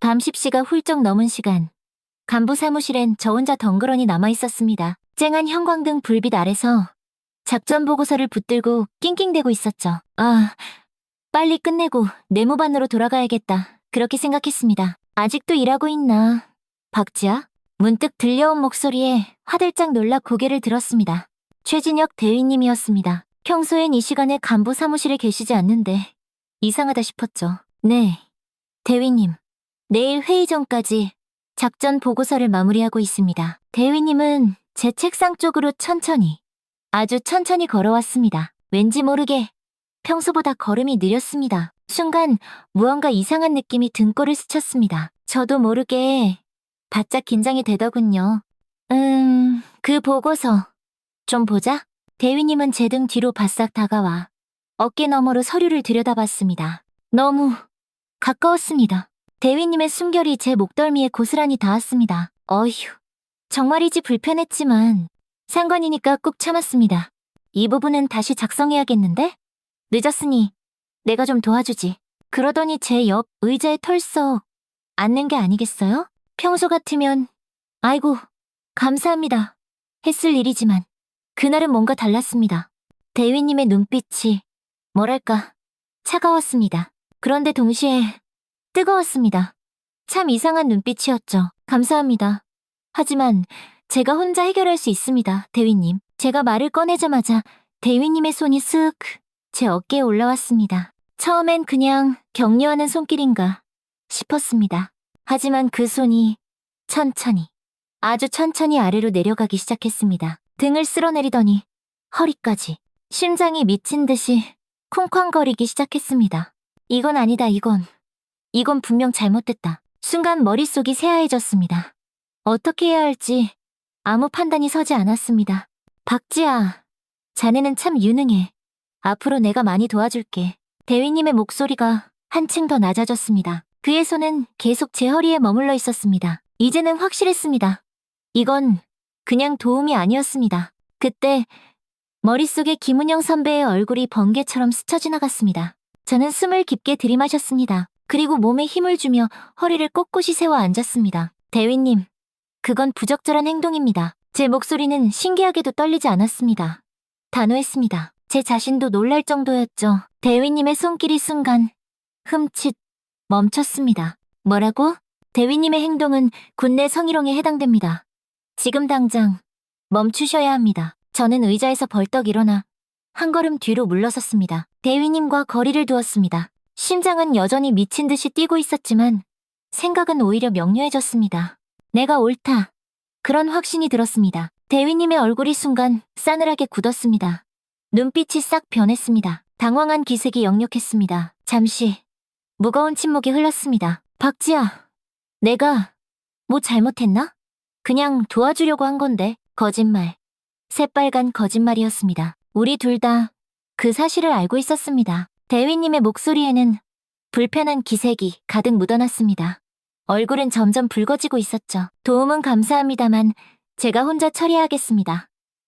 밤 10시가 훌쩍 넘은 시간, 간부 사무실엔 저 혼자 덩그러니 남아있었습니다. 쨍한 형광등 불빛 아래서 작전 보고서를 붙들고 낑낑대고 있었죠. 아, 빨리 끝내고 내무반으로 돌아가야겠다. 그렇게 생각했습니다. 아직도 일하고 있나? 박지아? 문득 들려온 목소리에 화들짝 놀라 고개를 들었습니다. 최진혁 대위님이었습니다. 평소엔 이 시간에 간부 사무실에 계시지 않는데 이상하다 싶었죠. 네, 대위님. 내일 회의 전까지 작전 보고서를 마무리하고 있습니다. 대위님은 제 책상 쪽으로 천천히, 아주 천천히 걸어왔습니다. 왠지 모르게 평소보다 걸음이 느렸습니다. 순간 무언가 이상한 느낌이 등골을 스쳤습니다. 저도 모르게 바짝 긴장이 되더군요. 그 보고서 좀 보자. 대위님은 제 등 뒤로 바싹 다가와 어깨 너머로 서류를 들여다봤습니다. 너무 가까웠습니다. 대위님의 숨결이 제 목덜미에 고스란히 닿았습니다. 어휴, 정말이지 불편했지만 상관이니까 꾹 참았습니다. 이 부분은 다시 작성해야겠는데? 늦었으니 내가 좀 도와주지. 그러더니 제 옆 의자에 털썩 앉는 게 아니겠어요? 평소 같으면 아이고, 감사합니다 했을 일이지만 그날은 뭔가 달랐습니다. 대위님의 눈빛이 뭐랄까 차가웠습니다. 그런데 동시에 뜨거웠습니다. 참 이상한 눈빛이었죠. 감사합니다. 하지만 제가 혼자 해결할 수 있습니다, 대위님. 제가 말을 꺼내자마자 대위님의 손이 쓱 제 어깨에 올라왔습니다. 처음엔 그냥 격려하는 손길인가 싶었습니다. 하지만 그 손이 천천히, 아주 천천히 아래로 내려가기 시작했습니다. 등을 쓸어내리더니 허리까지, 심장이 미친 듯이 쿵쾅거리기 시작했습니다. 이건 아니다, 이건 분명 잘못됐다. 순간 머릿속이 새하얘졌습니다. 어떻게 해야 할지 아무 판단이 서지 않았습니다. 박지아, 자네는 참 유능해. 앞으로 내가 많이 도와줄게. 대위님의 목소리가 한층 더 낮아졌습니다. 그의 손은 계속 제 허리에 머물러 있었습니다. 이제는 확실했습니다. 이건 그냥 도움이 아니었습니다. 그때 머릿속에 김은영 선배의 얼굴이 번개처럼 스쳐 지나갔습니다. 저는 숨을 깊게 들이마셨습니다. 그리고 몸에 힘을 주며 허리를 꼿꼿이 세워 앉았습니다. 대위님, 그건 부적절한 행동입니다. 제 목소리는 신기하게도 떨리지 않았습니다. 단호했습니다. 제 자신도 놀랄 정도였죠. 대위님의 손길이 순간 흠칫 멈췄습니다. 뭐라고? 대위님의 행동은 군내 성희롱에 해당됩니다. 지금 당장 멈추셔야 합니다. 저는 의자에서 벌떡 일어나 한 걸음 뒤로 물러섰습니다. 대위님과 거리를 두었습니다. 심장은 여전히 미친 듯이 뛰고 있었지만 생각은 오히려 명료해졌습니다. 내가 옳다. 그런 확신이 들었습니다. 대위님의 얼굴이 순간 싸늘하게 굳었습니다. 눈빛이 싹 변했습니다. 당황한 기색이 역력했습니다. 잠시 무거운 침묵이 흘렀습니다. 박지아, 내가 뭐 잘못했나? 그냥 도와주려고 한 건데. 거짓말. 새빨간 거짓말이었습니다. 우리 둘 다 그 사실을 알고 있었습니다. 대위님의 목소리에는 불편한 기색이 가득 묻어났습니다. 얼굴은 점점 붉어지고 있었죠. 도움은 감사합니다만 제가 혼자 처리하겠습니다.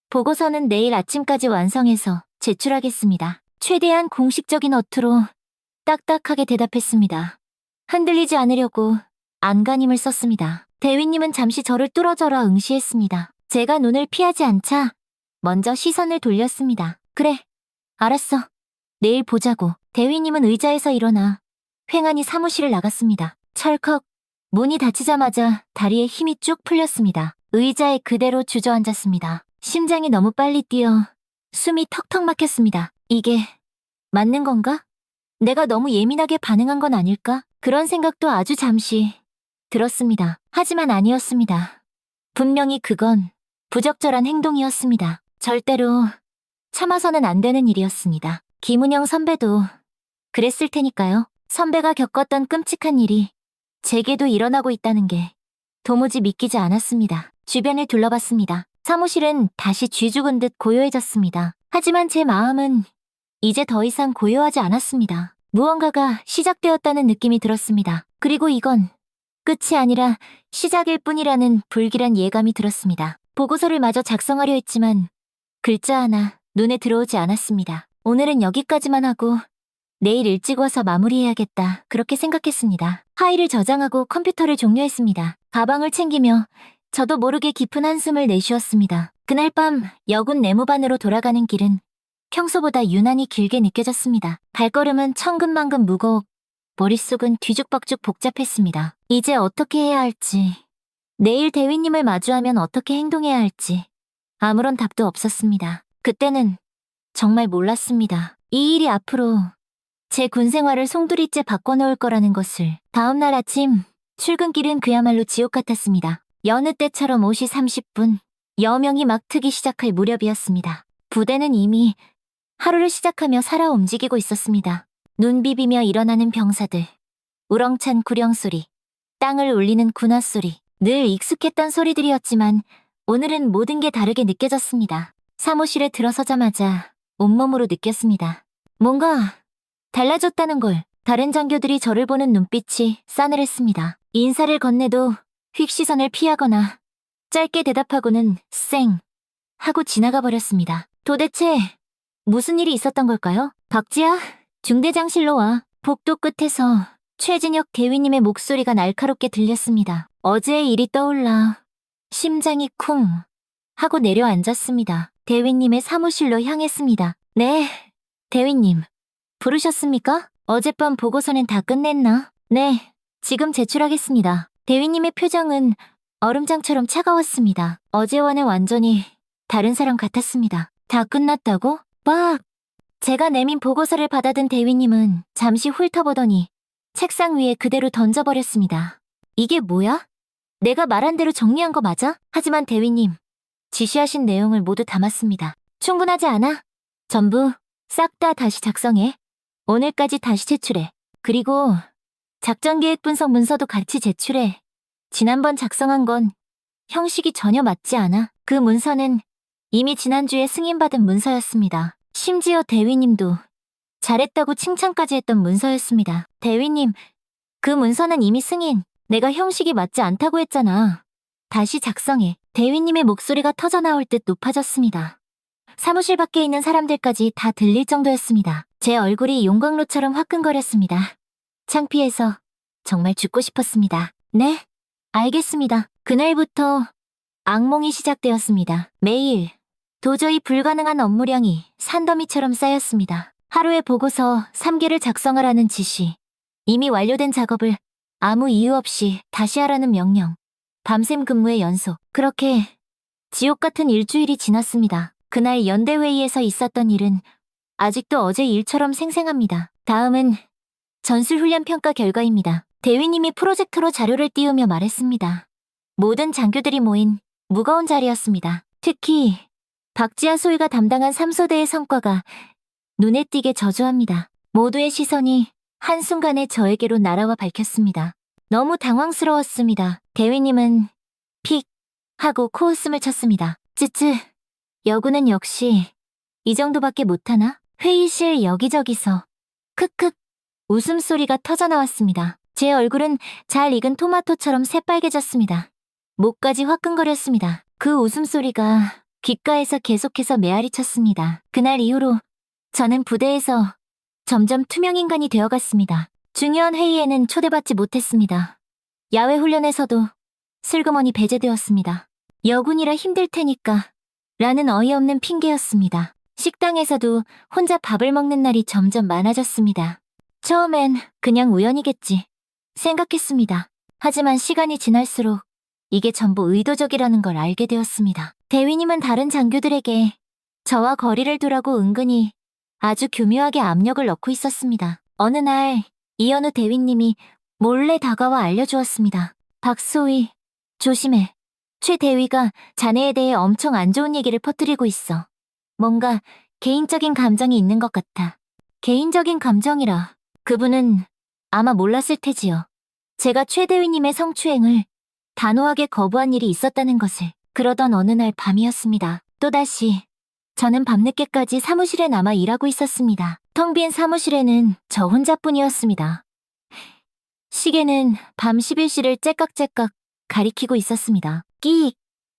보고서는 내일 아침까지 완성해서 제출하겠습니다. 최대한 공식적인 어투로 딱딱하게 대답했습니다. 흔들리지 않으려고 안간힘을 썼습니다. 대위님은 잠시 저를 뚫어져라 응시했습니다. 제가 눈을 피하지 않자 먼저 시선을 돌렸습니다. 그래, 알았어. 내일 보자고. 대위님은 의자에서 일어나 횡하니 사무실을 나갔습니다. 철컥 문이 닫히자마자 다리에 힘이 쭉 풀렸습니다. 의자에 그대로 주저앉았습니다. 심장이 너무 빨리 뛰어 숨이 턱턱 막혔습니다. 이게 맞는 건가? 내가 너무 예민하게 반응한 건 아닐까? 그런 생각도 아주 잠시 들었습니다. 하지만 아니었습니다. 분명히 그건 부적절한 행동이었습니다. 절대로 참아서는 안 되는 일이었습니다. 김은영 선배도 그랬을 테니까요. 선배가 겪었던 끔찍한 일이 제게도 일어나고 있다는 게 도무지 믿기지 않았습니다. 주변을 둘러봤습니다. 사무실은 다시 쥐 죽은 듯 고요해졌습니다. 하지만 제 마음은 이제 더 이상 고요하지 않았습니다. 무언가가 시작되었다는 느낌이 들었습니다. 그리고 이건 끝이 아니라 시작일 뿐이라는 불길한 예감이 들었습니다. 보고서를 마저 작성하려 했지만 글자 하나 눈에 들어오지 않았습니다. 오늘은 여기까지만 하고 내일 일찍 와서 마무리해야겠다. 그렇게 생각했습니다. 파일을 저장하고 컴퓨터를 종료했습니다. 가방을 챙기며 저도 모르게 깊은 한숨을 내쉬었습니다. 그날 밤 여군 내무반으로 돌아가는 길은 평소보다 유난히 길게 느껴졌습니다. 발걸음은 천근만근 무거워 머릿속은 뒤죽박죽 복잡했습니다. 이제 어떻게 해야 할지, 내일 대위님을 마주하면 어떻게 행동해야 할지 아무런 답도 없었습니다. 그때는 정말 몰랐습니다. 이 일이 앞으로 제 군 생활을 송두리째 바꿔놓을 거라는 것을. 다음 날 아침 출근길은 그야말로 지옥 같았습니다. 여느 때처럼 5시 30분 여명이 막 트기 시작할 무렵이었습니다. 부대는 이미 하루를 시작하며 살아 움직이고 있었습니다. 눈 비비며 일어나는 병사들, 우렁찬 구령소리, 땅을 울리는 군화소리, 늘 익숙했던 소리들이었지만 오늘은 모든 게 다르게 느껴졌습니다. 사무실에 들어서자마자 온몸으로 느꼈습니다. 뭔가 달라졌다는 걸. 다른 장교들이 저를 보는 눈빛이 싸늘했습니다. 인사를 건네도 휙 시선을 피하거나 짧게 대답하고는 쌩 하고 지나가 버렸습니다. 도대체 무슨 일이 있었던 걸까요? 박지아, 중대장실로 와. 복도 끝에서 최진혁 대위님의 목소리가 날카롭게 들렸습니다. 어제의 일이 떠올라 심장이 쿵 하고 내려앉았습니다. 대위님의 사무실로 향했습니다. 네, 대위님. 부르셨습니까? 어젯밤 보고서는 다 끝냈나? 네, 지금 제출하겠습니다. 대위님의 표정은 얼음장처럼 차가웠습니다. 어제와는 완전히 다른 사람 같았습니다. 다 끝났다고? 빡! 제가 내민 보고서를 받아든 대위님은 잠시 훑어보더니 책상 위에 그대로 던져버렸습니다. 이게 뭐야? 내가 말한 대로 정리한 거 맞아? 하지만 대위님, 지시하신 내용을 모두 담았습니다. 충분하지 않아? 전부 싹 다 다시 작성해. 오늘까지 다시 제출해. 그리고 작전계획 분석 문서도 같이 제출해. 지난번 작성한 건 형식이 전혀 맞지 않아. 그 문서는 이미 지난주에 승인받은 문서였습니다. 심지어 대위님도 잘했다고 칭찬까지 했던 문서였습니다. 대위님, 그 문서는 이미 승인. 내가 형식이 맞지 않다고 했잖아. 다시 작성해. 대위님의 목소리가 터져나올 듯 높아졌습니다. 사무실 밖에 있는 사람들까지 다 들릴 정도였습니다. 제 얼굴이 용광로처럼 화끈거렸습니다. 창피해서 정말 죽고 싶었습니다. 네, 알겠습니다. 그날부터 악몽이 시작되었습니다. 매일 도저히 불가능한 업무량이 산더미처럼 쌓였습니다. 하루에 보고서 3개를 작성하라는 지시, 이미 완료된 작업을 아무 이유 없이 다시 하라는 명령, 밤샘 근무의 연속. 그렇게 지옥 같은 일주일이 지났습니다. 그날 연대회의에서 있었던 일은 아직도 어제 일처럼 생생합니다. 다음은 전술훈련 평가 결과입니다. 대위님이 프로젝터로 자료를 띄우며 말했습니다. 모든 장교들이 모인 무거운 자리였습니다. 특히 박지아 소위가 담당한 3소대의 성과가 눈에 띄게 저조합니다. 모두의 시선이 한순간에 저에게로 날아와 밝혔습니다. 너무 당황스러웠습니다. 대위님은 픽 하고 코웃음을 쳤습니다. 쯔쯔, 여군은 역시 이 정도밖에 못하나? 회의실 여기저기서 크크 웃음소리가 터져나왔습니다. 제 얼굴은 잘 익은 토마토처럼 새빨개졌습니다. 목까지 화끈거렸습니다. 그 웃음소리가 귓가에서 계속해서 메아리 쳤습니다. 그날 이후로 저는 부대에서 점점 투명인간이 되어갔습니다. 중요한 회의에는 초대받지 못했습니다. 야외 훈련에서도 슬그머니 배제되었습니다. 여군이라 힘들 테니까 라는 어이없는 핑계였습니다. 식당에서도 혼자 밥을 먹는 날이 점점 많아졌습니다. 처음엔 그냥 우연이겠지 생각했습니다. 하지만 시간이 지날수록 이게 전부 의도적이라는 걸 알게 되었습니다. 대위님은 다른 장교들에게 저와 거리를 두라고 은근히 아주 교묘하게 압력을 넣고 있었습니다. 어느 날 이현우 대위님이 몰래 다가와 알려주었습니다. 박소희, 조심해. 최 대위가 자네에 대해 엄청 안 좋은 얘기를 퍼뜨리고 있어. 뭔가 개인적인 감정이 있는 것 같아. 개인적인 감정이라. 그분은 아마 몰랐을 테지요. 제가 최 대위님의 성추행을 단호하게 거부한 일이 있었다는 것을. 그러던 어느 날 밤이었습니다. 또다시 저는 밤늦게까지 사무실에 남아 일하고 있었습니다. 텅 빈 사무실에는 저 혼자뿐이었습니다. 시계는 밤 11시를 째깍째깍 가리키고 있었습니다. 끼익!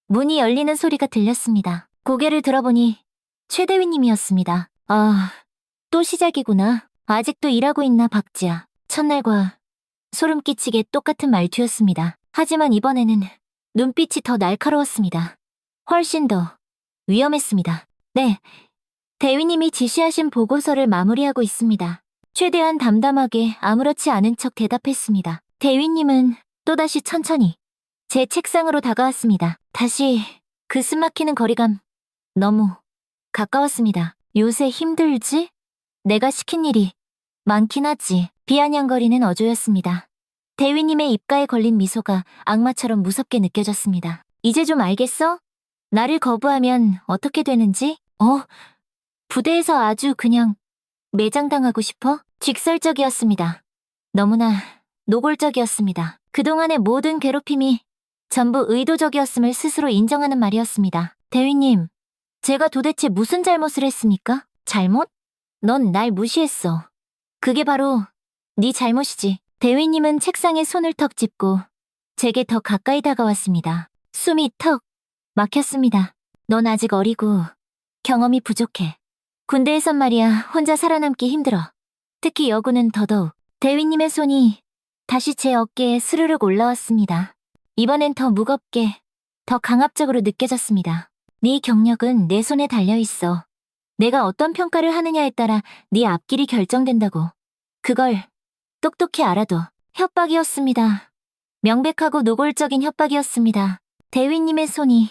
문이 열리는 소리가 들렸습니다. 고개를 들어보니 최 대위님이었습니다. 아, 또 시작이구나. 아직도 일하고 있나 박지아. 첫날과 소름 끼치게 똑같은 말투였습니다. 하지만 이번에는 눈빛이 더 날카로웠습니다. 훨씬 더 위험했습니다. 네, 대위님이 지시하신 보고서를 마무리하고 있습니다. 최대한 담담하게 아무렇지 않은 척 대답했습니다. 대위님은 또다시 천천히 제 책상으로 다가왔습니다. 다시 그 숨막히는 거리감 너무 가까웠습니다. 요새 힘들지? 내가 시킨 일이 많긴 하지. 비아냥거리는 어조였습니다. 대위님의 입가에 걸린 미소가 악마처럼 무섭게 느껴졌습니다. 이제 좀 알겠어? 나를 거부하면 어떻게 되는지? 부대에서 아주 그냥 매장당하고 싶어? 직설적이었습니다. 너무나 노골적이었습니다. 그동안의 모든 괴롭힘이 전부 의도적이었음을 스스로 인정하는 말이었습니다. 대위님, 제가 도대체 무슨 잘못을 했습니까? 잘못? 넌 날 무시했어. 그게 바로 네 잘못이지. 대위님은 책상에 손을 턱 짚고 제게 더 가까이 다가왔습니다. 숨이 턱 막혔습니다. 넌 아직 어리고 경험이 부족해. 군대에선 말이야 혼자 살아남기 힘들어. 특히 여군은 더더욱. 대위님의 손이 다시 제 어깨에 스르륵 올라왔습니다. 이번엔 더 무겁게, 더 강압적으로 느껴졌습니다. 네 경력은 내 손에 달려있어. 내가 어떤 평가를 하느냐에 따라 네 앞길이 결정된다고. 그걸 똑똑히 알아둬. 협박이었습니다. 명백하고 노골적인 협박이었습니다. 대위님의 손이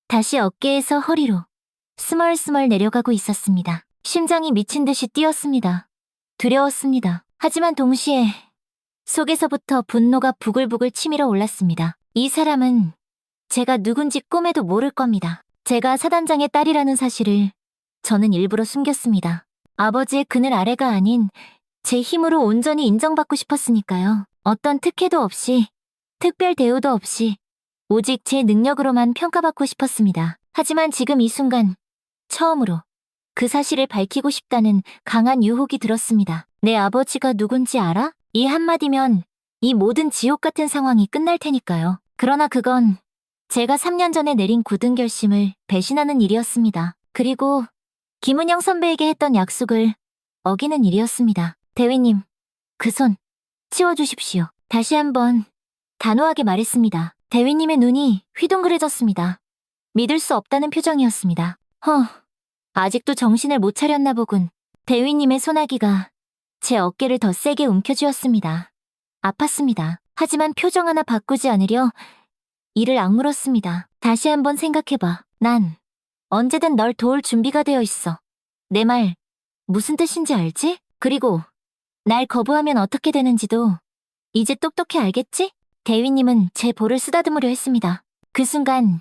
다시 어깨에서 허리로 스멀스멀 내려가고 있었습니다. 심장이 미친 듯이 뛰었습니다. 두려웠습니다. 하지만 동시에 속에서부터 분노가 부글부글 치밀어 올랐습니다. 이 사람은 제가 누군지 꿈에도 모를 겁니다. 제가 사단장의 딸이라는 사실을 저는 일부러 숨겼습니다. 아버지의 그늘 아래가 아닌 제 힘으로 온전히 인정받고 싶었으니까요. 어떤 특혜도 없이, 특별 대우도 없이 오직 제 능력으로만 평가받고 싶었습니다. 하지만 지금 이 순간 처음으로 그 사실을 밝히고 싶다는 강한 유혹이 들었습니다. 내 아버지가 누군지 알아? 이 한마디면 이 모든 지옥 같은 상황이 끝날 테니까요. 그러나 그건 제가 3년 전에 내린 굳은 결심을 배신하는 일이었습니다. 그리고 김은영 선배에게 했던 약속을 어기는 일이었습니다. 대위님, 그 손 치워주십시오. 다시 한번 단호하게 말했습니다. 대위님의 눈이 휘둥그레졌습니다. 믿을 수 없다는 표정이었습니다. 아직도 정신을 못 차렸나 보군. 대위님의 소나기가 제 어깨를 더 세게 움켜쥐었습니다. 아팠습니다. 하지만 표정 하나 바꾸지 않으려 이를 악물었습니다. 다시 한번 생각해봐. 난 언제든 널 도울 준비가 되어 있어. 내 말 무슨 뜻인지 알지? 그리고 날 거부하면 어떻게 되는지도 이제 똑똑히 알겠지? 대위님은 제 볼을 쓰다듬으려 했습니다. 그 순간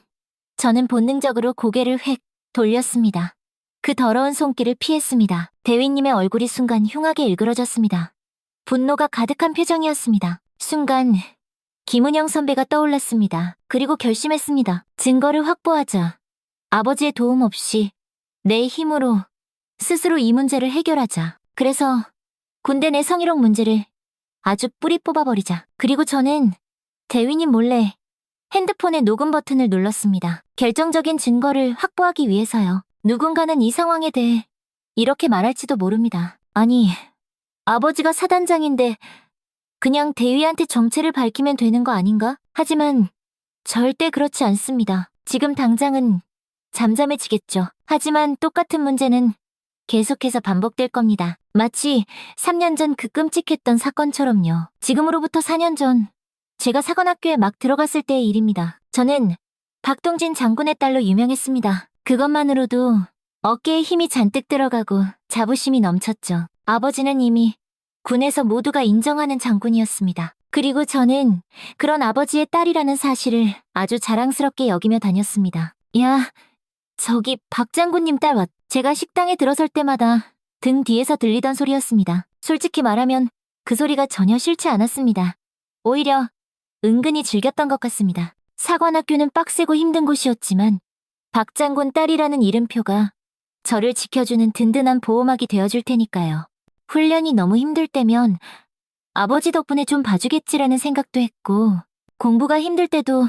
저는 본능적으로 고개를 획 돌렸습니다. 그 더러운 손길을 피했습니다. 대위님의 얼굴이 순간 흉하게 일그러졌습니다. 분노가 가득한 표정이었습니다. 순간 김은영 선배가 떠올랐습니다. 그리고 결심했습니다. 증거를 확보하자. 아버지의 도움 없이 내 힘으로 스스로 이 문제를 해결하자. 그래서 군대 내 성희롱 문제를 아주 뿌리 뽑아버리자. 그리고 저는 대위님 몰래 핸드폰의 녹음 버튼을 눌렀습니다. 결정적인 증거를 확보하기 위해서요. 누군가는 이 상황에 대해 이렇게 말할지도 모릅니다. 아니, 아버지가 사단장인데 그냥 대위한테 정체를 밝히면 되는 거 아닌가? 하지만 절대 그렇지 않습니다. 지금 당장은 잠잠해지겠죠. 하지만 똑같은 문제는 계속해서 반복될 겁니다. 마치 3년 전 그 끔찍했던 사건처럼요. 지금으로부터 4년 전 제가 사관학교에 막 들어갔을 때의 일입니다. 저는 박동진 장군의 딸로 유명했습니다. 그것만으로도 어깨에 힘이 잔뜩 들어가고 자부심이 넘쳤죠. 아버지는 이미 군에서 모두가 인정하는 장군이었습니다. 그리고 저는 그런 아버지의 딸이라는 사실을 아주 자랑스럽게 여기며 다녔습니다. 야, 저기 박 장군님 딸 왔. 제가 식당에 들어설 때마다 등 뒤에서 들리던 소리였습니다. 솔직히 말하면 그 소리가 전혀 싫지 않았습니다. 오히려 은근히 즐겼던 것 같습니다. 사관학교는 빡세고 힘든 곳이었지만 박 장군 딸이라는 이름표가 저를 지켜주는 든든한 보호막이 되어줄 테니까요. 훈련이 너무 힘들 때면 아버지 덕분에 좀 봐주겠지라는 생각도 했고, 공부가 힘들 때도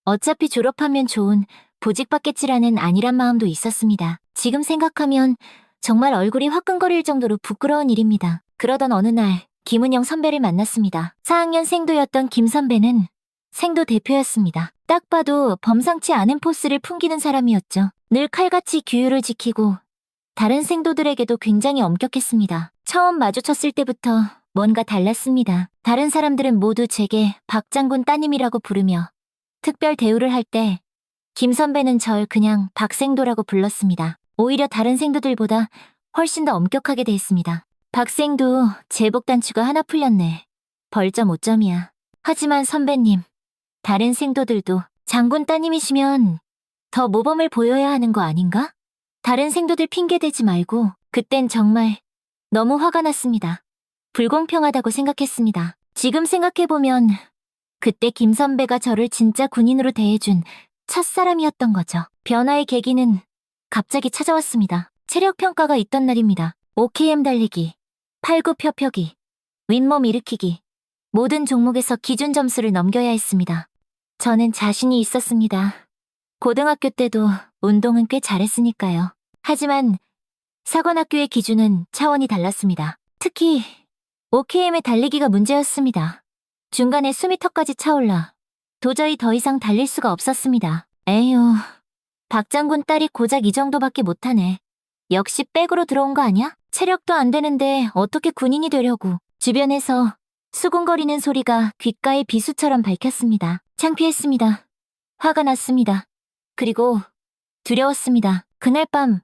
어차피 졸업하면 좋은 보직받겠지라는 안일한 마음도 있었습니다. 지금 생각하면 정말 얼굴이 화끈거릴 정도로 부끄러운 일입니다. 그러던 어느 날 김은영 선배를 만났습니다. 4학년 생도였던 김 선배는 생도 대표였습니다. 딱 봐도 범상치 않은 포스를 풍기는 사람이었죠. 늘 칼같이 규율을 지키고 다른 생도들에게도 굉장히 엄격했습니다. 처음 마주쳤을 때부터 뭔가 달랐습니다. 다른 사람들은 모두 제게 박 장군 따님이라고 부르며 특별 대우를 할 때 김 선배는 절 그냥 박생도라고 불렀습니다. 오히려 다른 생도들보다 훨씬 더 엄격하게 대했습니다. 박생도 제복 단추가 하나 풀렸네. 벌점 5점이야. 하지만 선배님, 다른 생도들도 장군 따님이시면 더 모범을 보여야 하는 거 아닌가? 다른 생도들 핑계대지 말고 그땐 정말 너무 화가 났습니다. 불공평하다고 생각했습니다. 지금 생각해보면 그때 김 선배가 저를 진짜 군인으로 대해준 첫사람이었던 거죠. 변화의 계기는 갑자기 찾아왔습니다. 체력 평가가 있던 날입니다. OKM 달리기, 팔굽혀펴기, 윗몸 일으키기, 모든 종목에서 기준 점수를 넘겨야 했습니다. 저는 자신이 있었습니다. 고등학교 때도 운동은 꽤 잘했으니까요. 하지만 사관학교의 기준은 차원이 달랐습니다. 특히 OKM의 달리기가 문제였습니다. 중간에 숨이 턱까지 차올라 도저히 더 이상 달릴 수가 없었습니다. 에휴, 박 장군 딸이 고작 이 정도밖에 못하네. 역시 백으로 들어온 거 아니야? 체력도 안 되는데 어떻게 군인이 되려고. 주변에서 수군거리는 소리가 귓가에 비수처럼 밝혔습니다. 창피했습니다. 화가 났습니다. 그리고 두려웠습니다. 그날 밤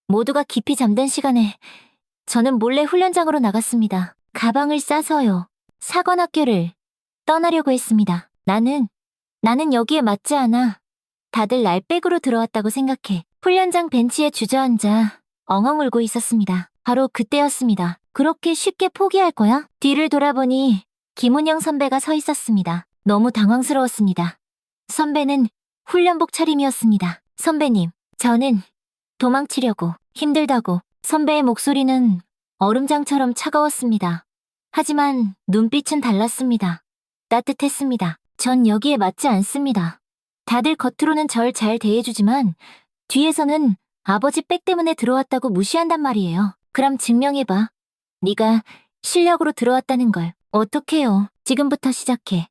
모두가 깊이 잠든 시간에 저는 몰래 훈련장으로 나갔습니다. 가방을 싸서요. 사관학교를 떠나려고 했습니다. 나는 여기에 맞지 않아. 다들 날 백으로 들어왔다고 생각해. 훈련장 벤치에 주저앉아 엉엉 울고 있었습니다. 바로 그때였습니다. 그렇게 쉽게 포기할 거야? 뒤를 돌아보니 김은영 선배가 서 있었습니다. 너무 당황스러웠습니다. 선배는 훈련복 차림이었습니다. 선배님, 저는 도망치려고 힘들다고. 선배의 목소리는 얼음장처럼 차가웠습니다. 하지만 눈빛은 달랐습니다. 따뜻했습니다. 전 여기에 맞지 않습니다. 다들 겉으로는 절 잘 대해주지만 뒤에서는 아버지 백 때문에 들어왔다고 무시한단 말이에요. 그럼 증명해봐. 네가 실력으로 들어왔다는 걸. 어떡해요. 지금부터 시작해.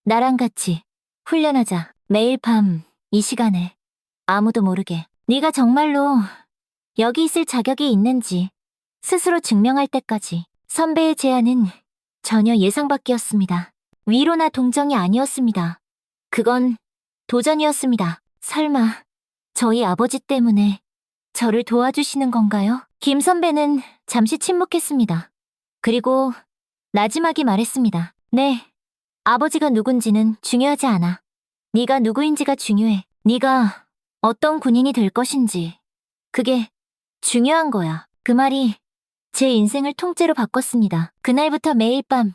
나랑 같이 훈련하자. 매일 밤 이 시간에 아무도 모르게. 네가 정말로 여기 있을 자격이 있는지 스스로 증명할 때까지. 선배의 제안은 전혀 예상 밖이었습니다. 위로나 동정이 아니었습니다. 그건 도전이었습니다. 설마 저희 아버지 때문에 저를 도와주시는 건가요? 김 선배는 잠시 침묵했습니다. 그리고 나지막이 말했습니다. 네, 아버지가 누군지는 중요하지 않아. 네가 누구인지가 중요해. 네가 어떤 군인이 될 것인지. 그게 중요한 거야. 그 말이 제 인생을 통째로 바꿨습니다. 그날부터 매일 밤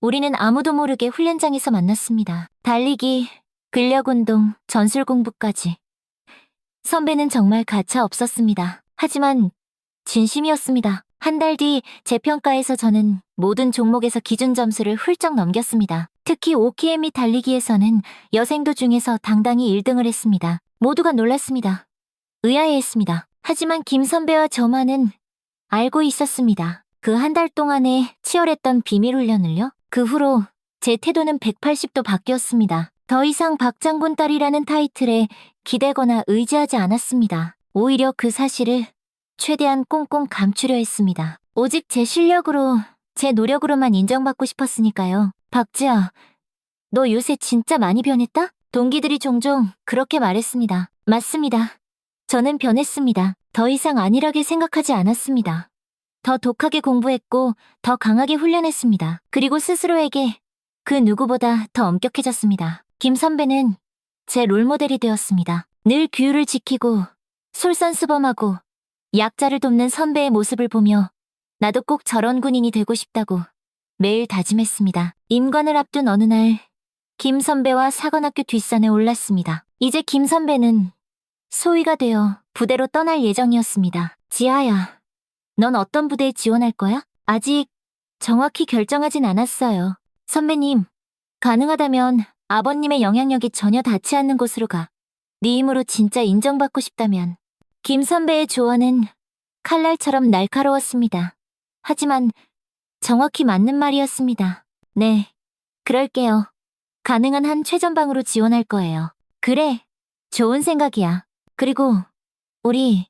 우리는 아무도 모르게 훈련장에서 만났습니다. 달리기, 근력운동, 전술 공부까지. 선배는 정말 가차 없었습니다. 하지만 진심이었습니다. 한 달 뒤 재평가에서 저는 모든 종목에서 기준 점수를 훌쩍 넘겼습니다. 특히 OKM 달리기에서는 여생도 중에서 당당히 1등을 했습니다. 모두가 놀랐습니다. 의아해했습니다. 하지만 김 선배와 저만은 알고 있었습니다. 그 한 달 동안에 치열했던 비밀훈련을요. 그 후로 제 태도는 180도 바뀌었습니다. 더 이상 박 장군 딸이라는 타이틀에 기대거나 의지하지 않았습니다. 오히려 그 사실을 최대한 꽁꽁 감추려 했습니다. 오직 제 실력으로, 제 노력으로만 인정받고 싶었으니까요. 박지아, 너 요새 진짜 많이 변했다? 동기들이 종종 그렇게 말했습니다. 맞습니다. 저는 변했습니다. 더 이상 안일하게 생각하지 않았습니다. 더 독하게 공부했고 더 강하게 훈련했습니다. 그리고 스스로에게 그 누구보다 더 엄격해졌습니다. 김 선배는 제 롤모델이 되었습니다. 늘 규율을 지키고 솔선수범하고 약자를 돕는 선배의 모습을 보며 나도 꼭 저런 군인이 되고 싶다고 매일 다짐했습니다. 임관을 앞둔 어느 날 김 선배와 사관학교 뒷산에 올랐습니다. 이제 김 선배는 소위가 되어 부대로 떠날 예정이었습니다. 지아야, 넌 어떤 부대에 지원할 거야? 아직 정확히 결정하진 않았어요. 선배님, 가능하다면 아버님의 영향력이 전혀 닿지 않는 곳으로 가. 네 힘으로 진짜 인정받고 싶다면. 김 선배의 조언은 칼날처럼 날카로웠습니다. 하지만 정확히 맞는 말이었습니다. 네, 그럴게요. 가능한 한 최전방으로 지원할 거예요. 그래, 좋은 생각이야. 그리고 우리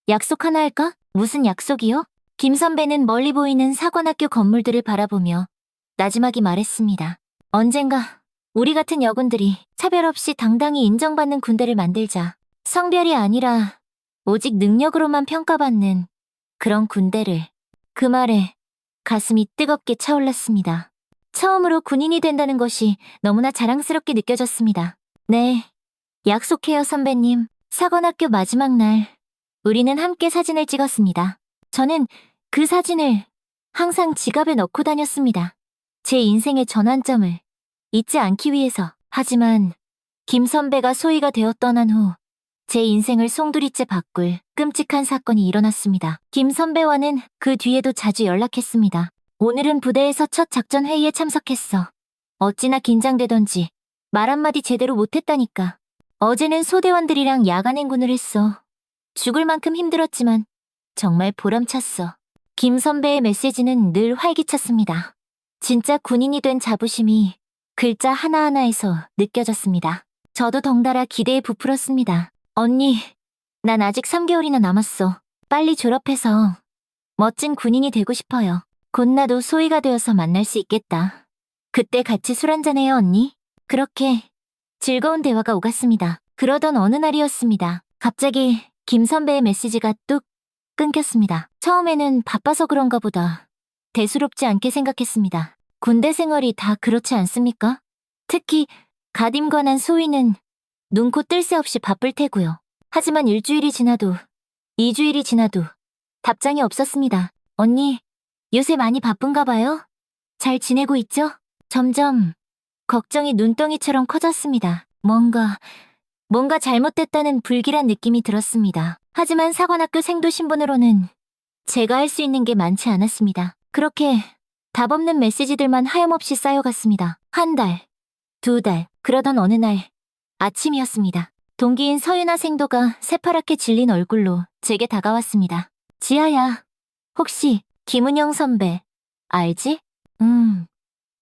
약속 하나 할까? 무슨 약속이요? 김 선배는 멀리 보이는 사관학교 건물들을 바라보며 나지막이 말했습니다. 언젠가 우리 같은 여군들이 차별 없이 당당히 인정받는 군대를 만들자. 성별이 아니라 오직 능력으로만 평가받는 그런 군대를. 그 말에 가슴이 뜨겁게 차올랐습니다. 처음으로 군인이 된다는 것이 너무나 자랑스럽게 느껴졌습니다. 네, 약속해요 선배님. 사관학교 마지막 날 우리는 함께 사진을 찍었습니다. 저는 그 사진을 항상 지갑에 넣고 다녔습니다. 제 인생의 전환점을 잊지 않기 위해서. 하지만 김 선배가 소위가 되어 떠난 후 제 인생을 송두리째 바꿀 끔찍한 사건이 일어났습니다. 김 선배와는 그 뒤에도 자주 연락했습니다. 오늘은 부대에서 첫 작전 회의에 참석했어. 어찌나 긴장되던지 말 한마디 제대로 못했다니까. 어제는 소대원들이랑 야간 행군을 했어. 죽을 만큼 힘들었지만 정말 보람찼어. 김 선배의 메시지는 늘 활기찼습니다. 진짜 군인이 된 자부심이 글자 하나하나에서 느껴졌습니다. 저도 덩달아 기대에 부풀었습니다. 언니, 난 아직 3개월이나 남았어. 빨리 졸업해서 멋진 군인이 되고 싶어요. 곧 나도 소위가 되어서 만날 수 있겠다. 그때 같이 술 한잔해요, 언니. 그렇게 즐거운 대화가 오갔습니다. 그러던 어느 날이었습니다. 갑자기 김 선배의 메시지가 뚝 끊겼습니다. 처음에는 바빠서 그런가 보다 대수롭지 않게 생각했습니다. 군대 생활이 다 그렇지 않습니까? 특히 가딤관한 소위는 눈코 뜰 새 없이 바쁠 테고요. 하지만 일주일이 지나도 2주일이 지나도 답장이 없었습니다. 언니, 요새 많이 바쁜가 봐요? 잘 지내고 있죠? 점점 걱정이 눈덩이처럼 커졌습니다. 뭔가 잘못됐다는 불길한 느낌이 들었습니다. 하지만 사관학교 생도 신분으로는 제가 할 수 있는 게 많지 않았습니다. 그렇게 답 없는 메시지들만 하염없이 쌓여갔습니다. 한 달, 2달, 그러던 어느 날 아침이었습니다. 동기인 서윤아 생도가 새파랗게 질린 얼굴로 제게 다가왔습니다. 지아야, 혹시 김은영 선배 알지?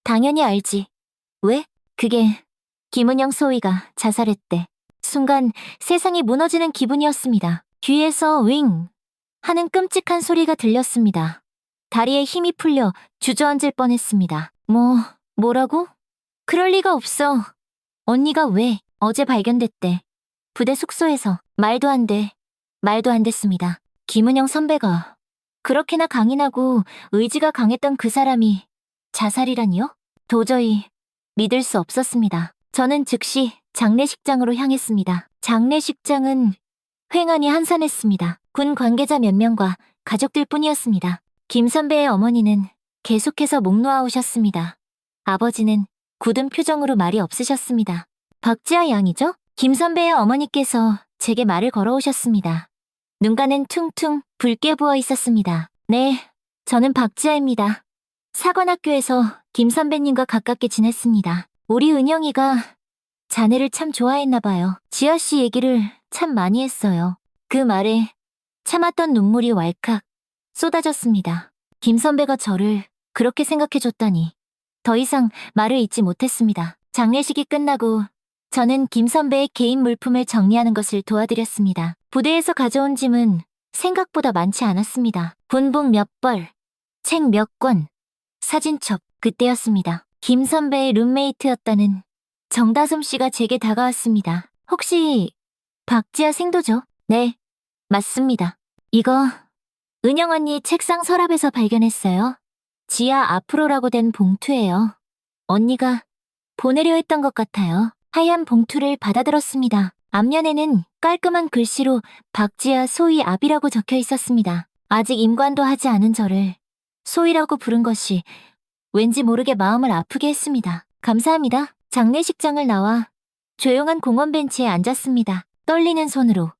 당연히 알지. 왜? 그게 김은영 소위가 자살했대. 순간 세상이 무너지는 기분이었습니다. 귀에서 윙 하는 끔찍한 소리가 들렸습니다. 다리에 힘이 풀려 주저앉을 뻔했습니다. 뭐라고? 그럴 리가 없어. 언니가 왜? 어제 발견됐대. 부대 숙소에서. 말도 안 돼. 말도 안 됐습니다. 김은영 선배가 그렇게나 강인하고 의지가 강했던 그 사람이 자살이라니요? 도저히 믿을 수 없었습니다. 저는 즉시 장례식장으로 향했습니다. 장례식장은 횡하니 한산했습니다. 군 관계자 몇 명과 가족들 뿐이었습니다. 김 선배의 어머니는 계속해서 목 놓아오셨습니다. 아버지는 굳은 표정으로 말이 없으셨습니다. 박지아 양이죠? 김 선배의 어머니께서 제게 말을 걸어오셨습니다. 눈가는 퉁퉁 붉게 부어 있었습니다. 네, 저는 박지아입니다. 사관학교에서 김 선배님과 가깝게 지냈습니다. 우리 은영이가 자네를 참 좋아했나 봐요. 지아 씨 얘기를 참 많이 했어요. 그 말에 참았던 눈물이 왈칵 쏟아졌습니다. 김 선배가 저를 그렇게 생각해줬다니 더 이상 말을 잇지 못했습니다. 장례식이 끝나고 저는 김 선배의 개인 물품을 정리하는 것을 도와드렸습니다. 부대에서 가져온 짐은 생각보다 많지 않았습니다. 군복 몇 벌, 책 몇 권, 사진첩. 그때였습니다. 김 선배의 룸메이트였다는 정다솜 씨가 제게 다가왔습니다. 혹시 박지아 생도죠? 네, 맞습니다. 이거 은영 언니 책상 서랍에서 발견했어요. 지아 앞으로라고 된 봉투예요. 언니가 보내려 했던 것 같아요. 하얀 봉투를 받아들었습니다. 앞면에는 깔끔한 글씨로 박지아 소위 아비라고 적혀 있었습니다. 아직 임관도 하지 않은 저를 소위라고 부른 것이 왠지 모르게 마음을 아프게 했습니다. 감사합니다. 장례식장을 나와 조용한 공원 벤치에 앉았습니다. 떨리는 손으로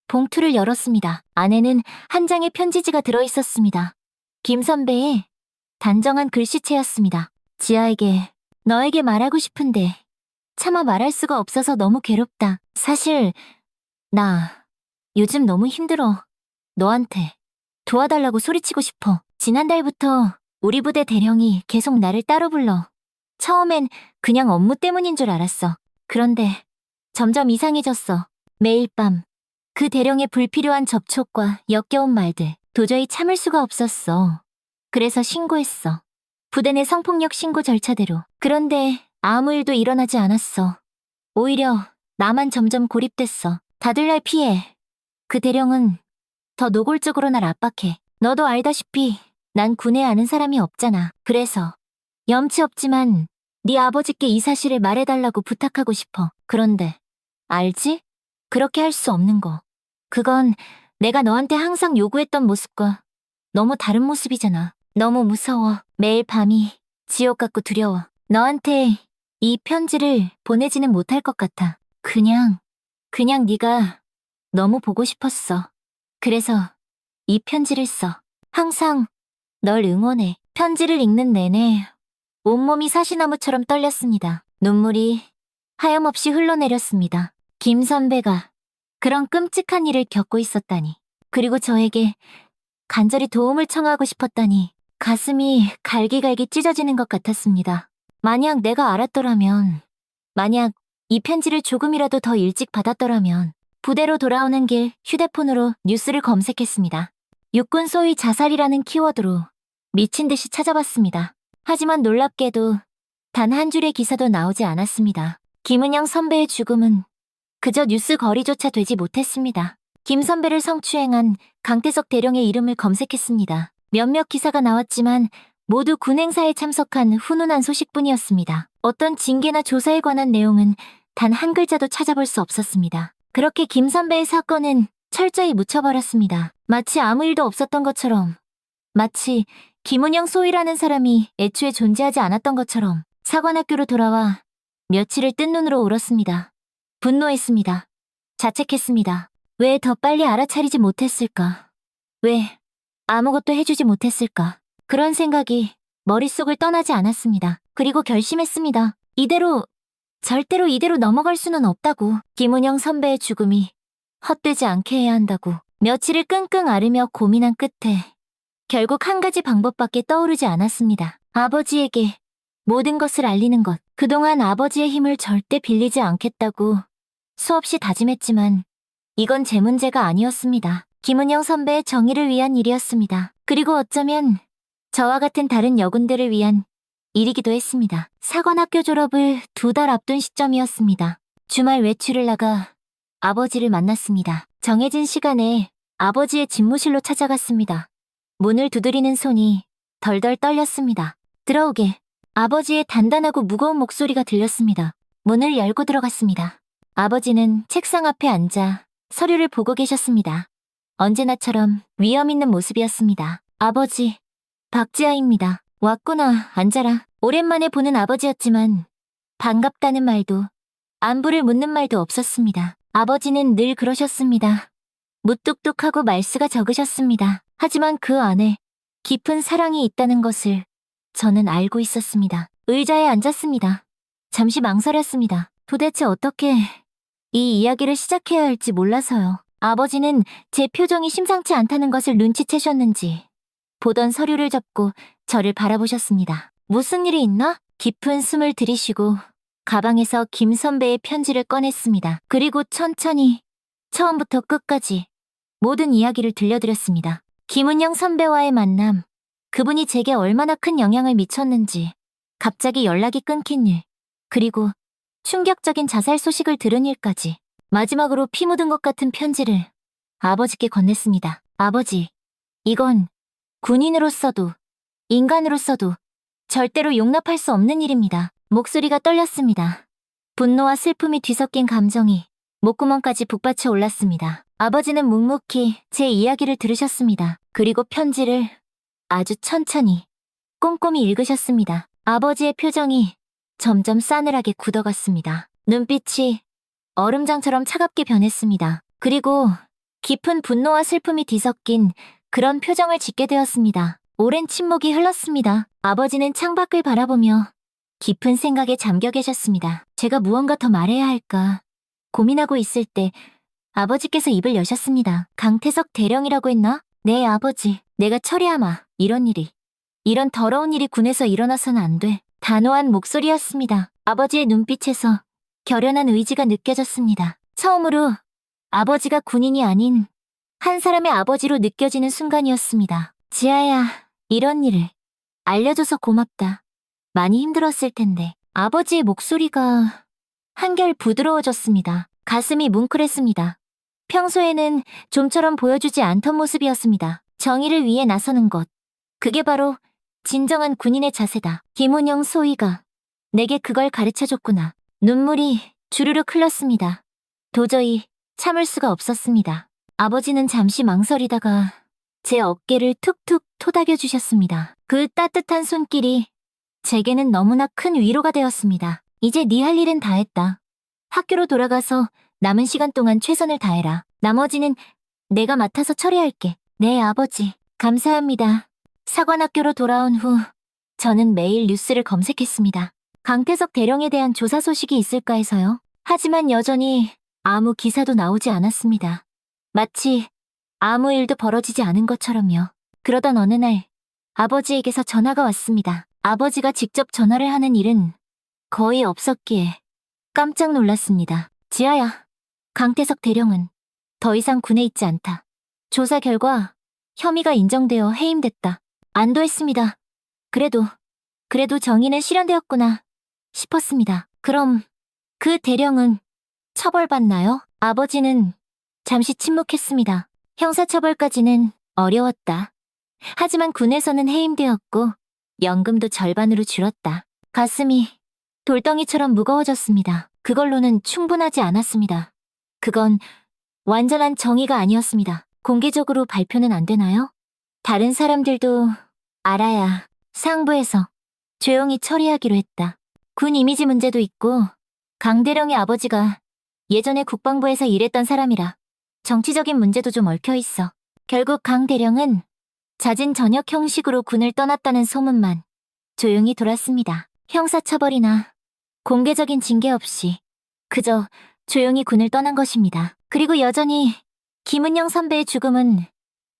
봉투를 열었습니다. 안에는 한 장의 편지지가 들어있었습니다. 김 선배의 단정한 글씨체였습니다. 지아에게 너에게 말하고 싶은데 차마 말할 수가 없어서 너무 괴롭다. 사실 나 요즘 너무 힘들어. 너한테 도와달라고 소리치고 싶어. 지난달부터 우리 부대 대령이 계속 나를 따로 불러. 처음엔 그냥 업무 때문인 줄 알았어. 그런데 점점 이상해졌어. 매일 밤 그 대령의 불필요한 접촉과 역겨운 말들 도저히 참을 수가 없었어. 그래서 신고했어. 부대 내 성폭력 신고 절차대로. 그런데 아무 일도 일어나지 않았어. 오히려 나만 점점 고립됐어. 다들 날 피해. 그 대령은 더 노골적으로 날 압박해. 너도 알다시피 난 군에 아는 사람이 없잖아. 그래서 염치 없지만 네 아버지께 이 사실을 말해달라고 부탁하고 싶어. 그런데 알지? 그렇게 할 수 없는 거. 그건 내가 너한테 항상 요구했던 모습과 너무 다른 모습이잖아. 너무 무서워. 매일 밤이 지옥 같고 두려워. 너한테 이 편지를 보내지는 못할 것 같아. 그냥 네가 너무 보고 싶었어. 그래서 이 편지를 써. 항상 널 응원해. 편지를 읽는 내내 온몸이 사시나무처럼 떨렸습니다. 눈물이 하염없이 흘러내렸습니다. 김 선배가 그런 끔찍한 일을 겪고 있었다니. 그리고 저에게 간절히 도움을 청하고 싶었다니. 가슴이 갈기갈기 찢어지는 것 같았습니다. 만약 내가 알았더라면, 만약 이 편지를 조금이라도 더 일찍 받았더라면 부대로 돌아오는 길 휴대폰으로 뉴스를 검색했습니다. 육군 소위 자살이라는 키워드로 미친 듯이 찾아봤습니다. 하지만 놀랍게도 단 한 줄의 기사도 나오지 않았습니다. 김은영 선배의 죽음은 그저 뉴스 거리조차 되지 못했습니다. 김 선배를 성추행한 강태석 대령의 이름을 검색했습니다. 몇몇 기사가 나왔지만 모두 군 행사에 참석한 훈훈한 소식뿐이었습니다. 어떤 징계나 조사에 관한 내용은 단 한 글자도 찾아볼 수 없었습니다. 그렇게 김 선배의 사건은 철저히 묻혀버렸습니다. 마치 아무 일도 없었던 것처럼, 마치 김은영 소위라는 사람이 애초에 존재하지 않았던 것처럼. 사관학교로 돌아와 며칠을 뜬 눈으로 울었습니다. 분노했습니다. 자책했습니다. 왜 더 빨리 알아차리지 못했을까? 왜 아무것도 해주지 못했을까? 그런 생각이 머릿속을 떠나지 않았습니다. 그리고 결심했습니다. 절대로 이대로 넘어갈 수는 없다고. 김은영 선배의 죽음이 헛되지 않게 해야 한다고. 며칠을 끙끙 앓으며 고민한 끝에 결국 한 가지 방법밖에 떠오르지 않았습니다. 아버지에게 모든 것을 알리는 것. 그동안 아버지의 힘을 절대 빌리지 않겠다고 수없이 다짐했지만 이건 제 문제가 아니었습니다. 김은영 선배의 정의를 위한 일이었습니다. 그리고 어쩌면 저와 같은 다른 여군들을 위한 일이기도 했습니다. 사관학교 졸업을 2달 앞둔 시점이었습니다. 주말 외출을 나가 아버지를 만났습니다. 정해진 시간에 아버지의 집무실로 찾아갔습니다. 문을 두드리는 손이 덜덜 떨렸습니다. 들어오게. 아버지의 단단하고 무거운 목소리가 들렸습니다. 문을 열고 들어갔습니다. 아버지는 책상 앞에 앉아 서류를 보고 계셨습니다. 언제나처럼 위험 있는 모습이었습니다. 아버지, 박지아입니다. 왔구나, 앉아라. 오랜만에 보는 아버지였지만 반갑다는 말도 안부를 묻는 말도 없었습니다. 아버지는 늘 그러셨습니다. 무뚝뚝하고 말수가 적으셨습니다. 하지만 그 안에 깊은 사랑이 있다는 것을 저는 알고 있었습니다. 의자에 앉았습니다. 잠시 망설였습니다. 도대체 어떻게 이 이야기를 시작해야 할지 몰라서요. 아버지는 제 표정이 심상치 않다는 것을 눈치채셨는지 보던 서류를 접고 저를 바라보셨습니다. 무슨 일이 있나? 깊은 숨을 들이쉬고 가방에서 김 선배의 편지를 꺼냈습니다. 그리고 천천히 처음부터 끝까지 모든 이야기를 들려드렸습니다. 김은영 선배와의 만남, 그분이 제게 얼마나 큰 영향을 미쳤는지, 갑자기 연락이 끊긴 일, 그리고 충격적인 자살 소식을 들은 일까지 마지막으로 피 묻은 것 같은 편지를 아버지께 건넸습니다. 아버지, 이건 군인으로서도 인간으로서도 절대로 용납할 수 없는 일입니다. 목소리가 떨렸습니다. 분노와 슬픔이 뒤섞인 감정이 목구멍까지 북받쳐 올랐습니다. 아버지는 묵묵히 제 이야기를 들으셨습니다. 그리고 편지를 아주 천천히 꼼꼼히 읽으셨습니다. 아버지의 표정이 점점 싸늘하게 굳어갔습니다. 눈빛이 얼음장처럼 차갑게 변했습니다. 그리고 깊은 분노와 슬픔이 뒤섞인 그런 표정을 짓게 되었습니다. 오랜 침묵이 흘렀습니다. 아버지는 창밖을 바라보며 깊은 생각에 잠겨 계셨습니다. 제가 무언가 더 말해야 할까 고민하고 있을 때 아버지께서 입을 여셨습니다. 강태석 대령이라고 했나? 네, 아버지. 내가 처리하마. 이런 일이 이런 더러운 일이 군에서 일어나서는 안 돼. 단호한 목소리였습니다. 아버지의 눈빛에서 결연한 의지가 느껴졌습니다. 처음으로 아버지가 군인이 아닌 한 사람의 아버지로 느껴지는 순간이었습니다. 지아야, 이런 일을 알려줘서 고맙다. 많이 힘들었을 텐데. 아버지의 목소리가 한결 부드러워졌습니다. 가슴이 뭉클했습니다. 평소에는 좀처럼 보여주지 않던 모습이었습니다. 정의를 위해 나서는 것. 그게 바로 진정한 군인의 자세다. 김은영 소위가 내게 그걸 가르쳐줬구나. 눈물이 주르륵 흘렀습니다. 도저히 참을 수가 없었습니다. 아버지는 잠시 망설이다가 제 어깨를 툭툭 토닥여 주셨습니다. 그 따뜻한 손길이 제게는 너무나 큰 위로가 되었습니다. 이제 네 할 일은 다 했다. 학교로 돌아가서 남은 시간 동안 최선을 다해라. 나머지는 내가 맡아서 처리할게. 네, 아버지. 감사합니다. 사관학교로 돌아온 후 저는 매일 뉴스를 검색했습니다. 강태석 대령에 대한 조사 소식이 있을까 해서요. 하지만 여전히 아무 기사도 나오지 않았습니다. 마치 아무 일도 벌어지지 않은 것처럼요. 그러던 어느 날 아버지에게서 전화가 왔습니다. 아버지가 직접 전화를 하는 일은 거의 없었기에 깜짝 놀랐습니다. 지아야, 강태석 대령은 더 이상 군에 있지 않다. 조사 결과 혐의가 인정되어 해임됐다. 안도했습니다. 그래도 정의는 실현되었구나 싶었습니다. 그럼 그 대령은 처벌받나요? 아버지는 잠시 침묵했습니다. 형사처벌까지는 어려웠다. 하지만 군에서는 해임되었고 연금도 절반으로 줄었다. 가슴이 돌덩이처럼 무거워졌습니다. 그걸로는 충분하지 않았습니다. 그건 완전한 정의가 아니었습니다. 공개적으로 발표는 안 되나요? 다른 사람들도 알아야 상부에서 조용히 처리하기로 했다. 군 이미지 문제도 있고 강대령의 아버지가 예전에 국방부에서 일했던 사람이라 정치적인 문제도 좀 얽혀 있어. 결국 강대령은 자진 전역 형식으로 군을 떠났다는 소문만 조용히 돌았습니다. 형사처벌이나 공개적인 징계 없이 그저 조용히 군을 떠난 것입니다. 그리고 여전히 김은영 선배의 죽음은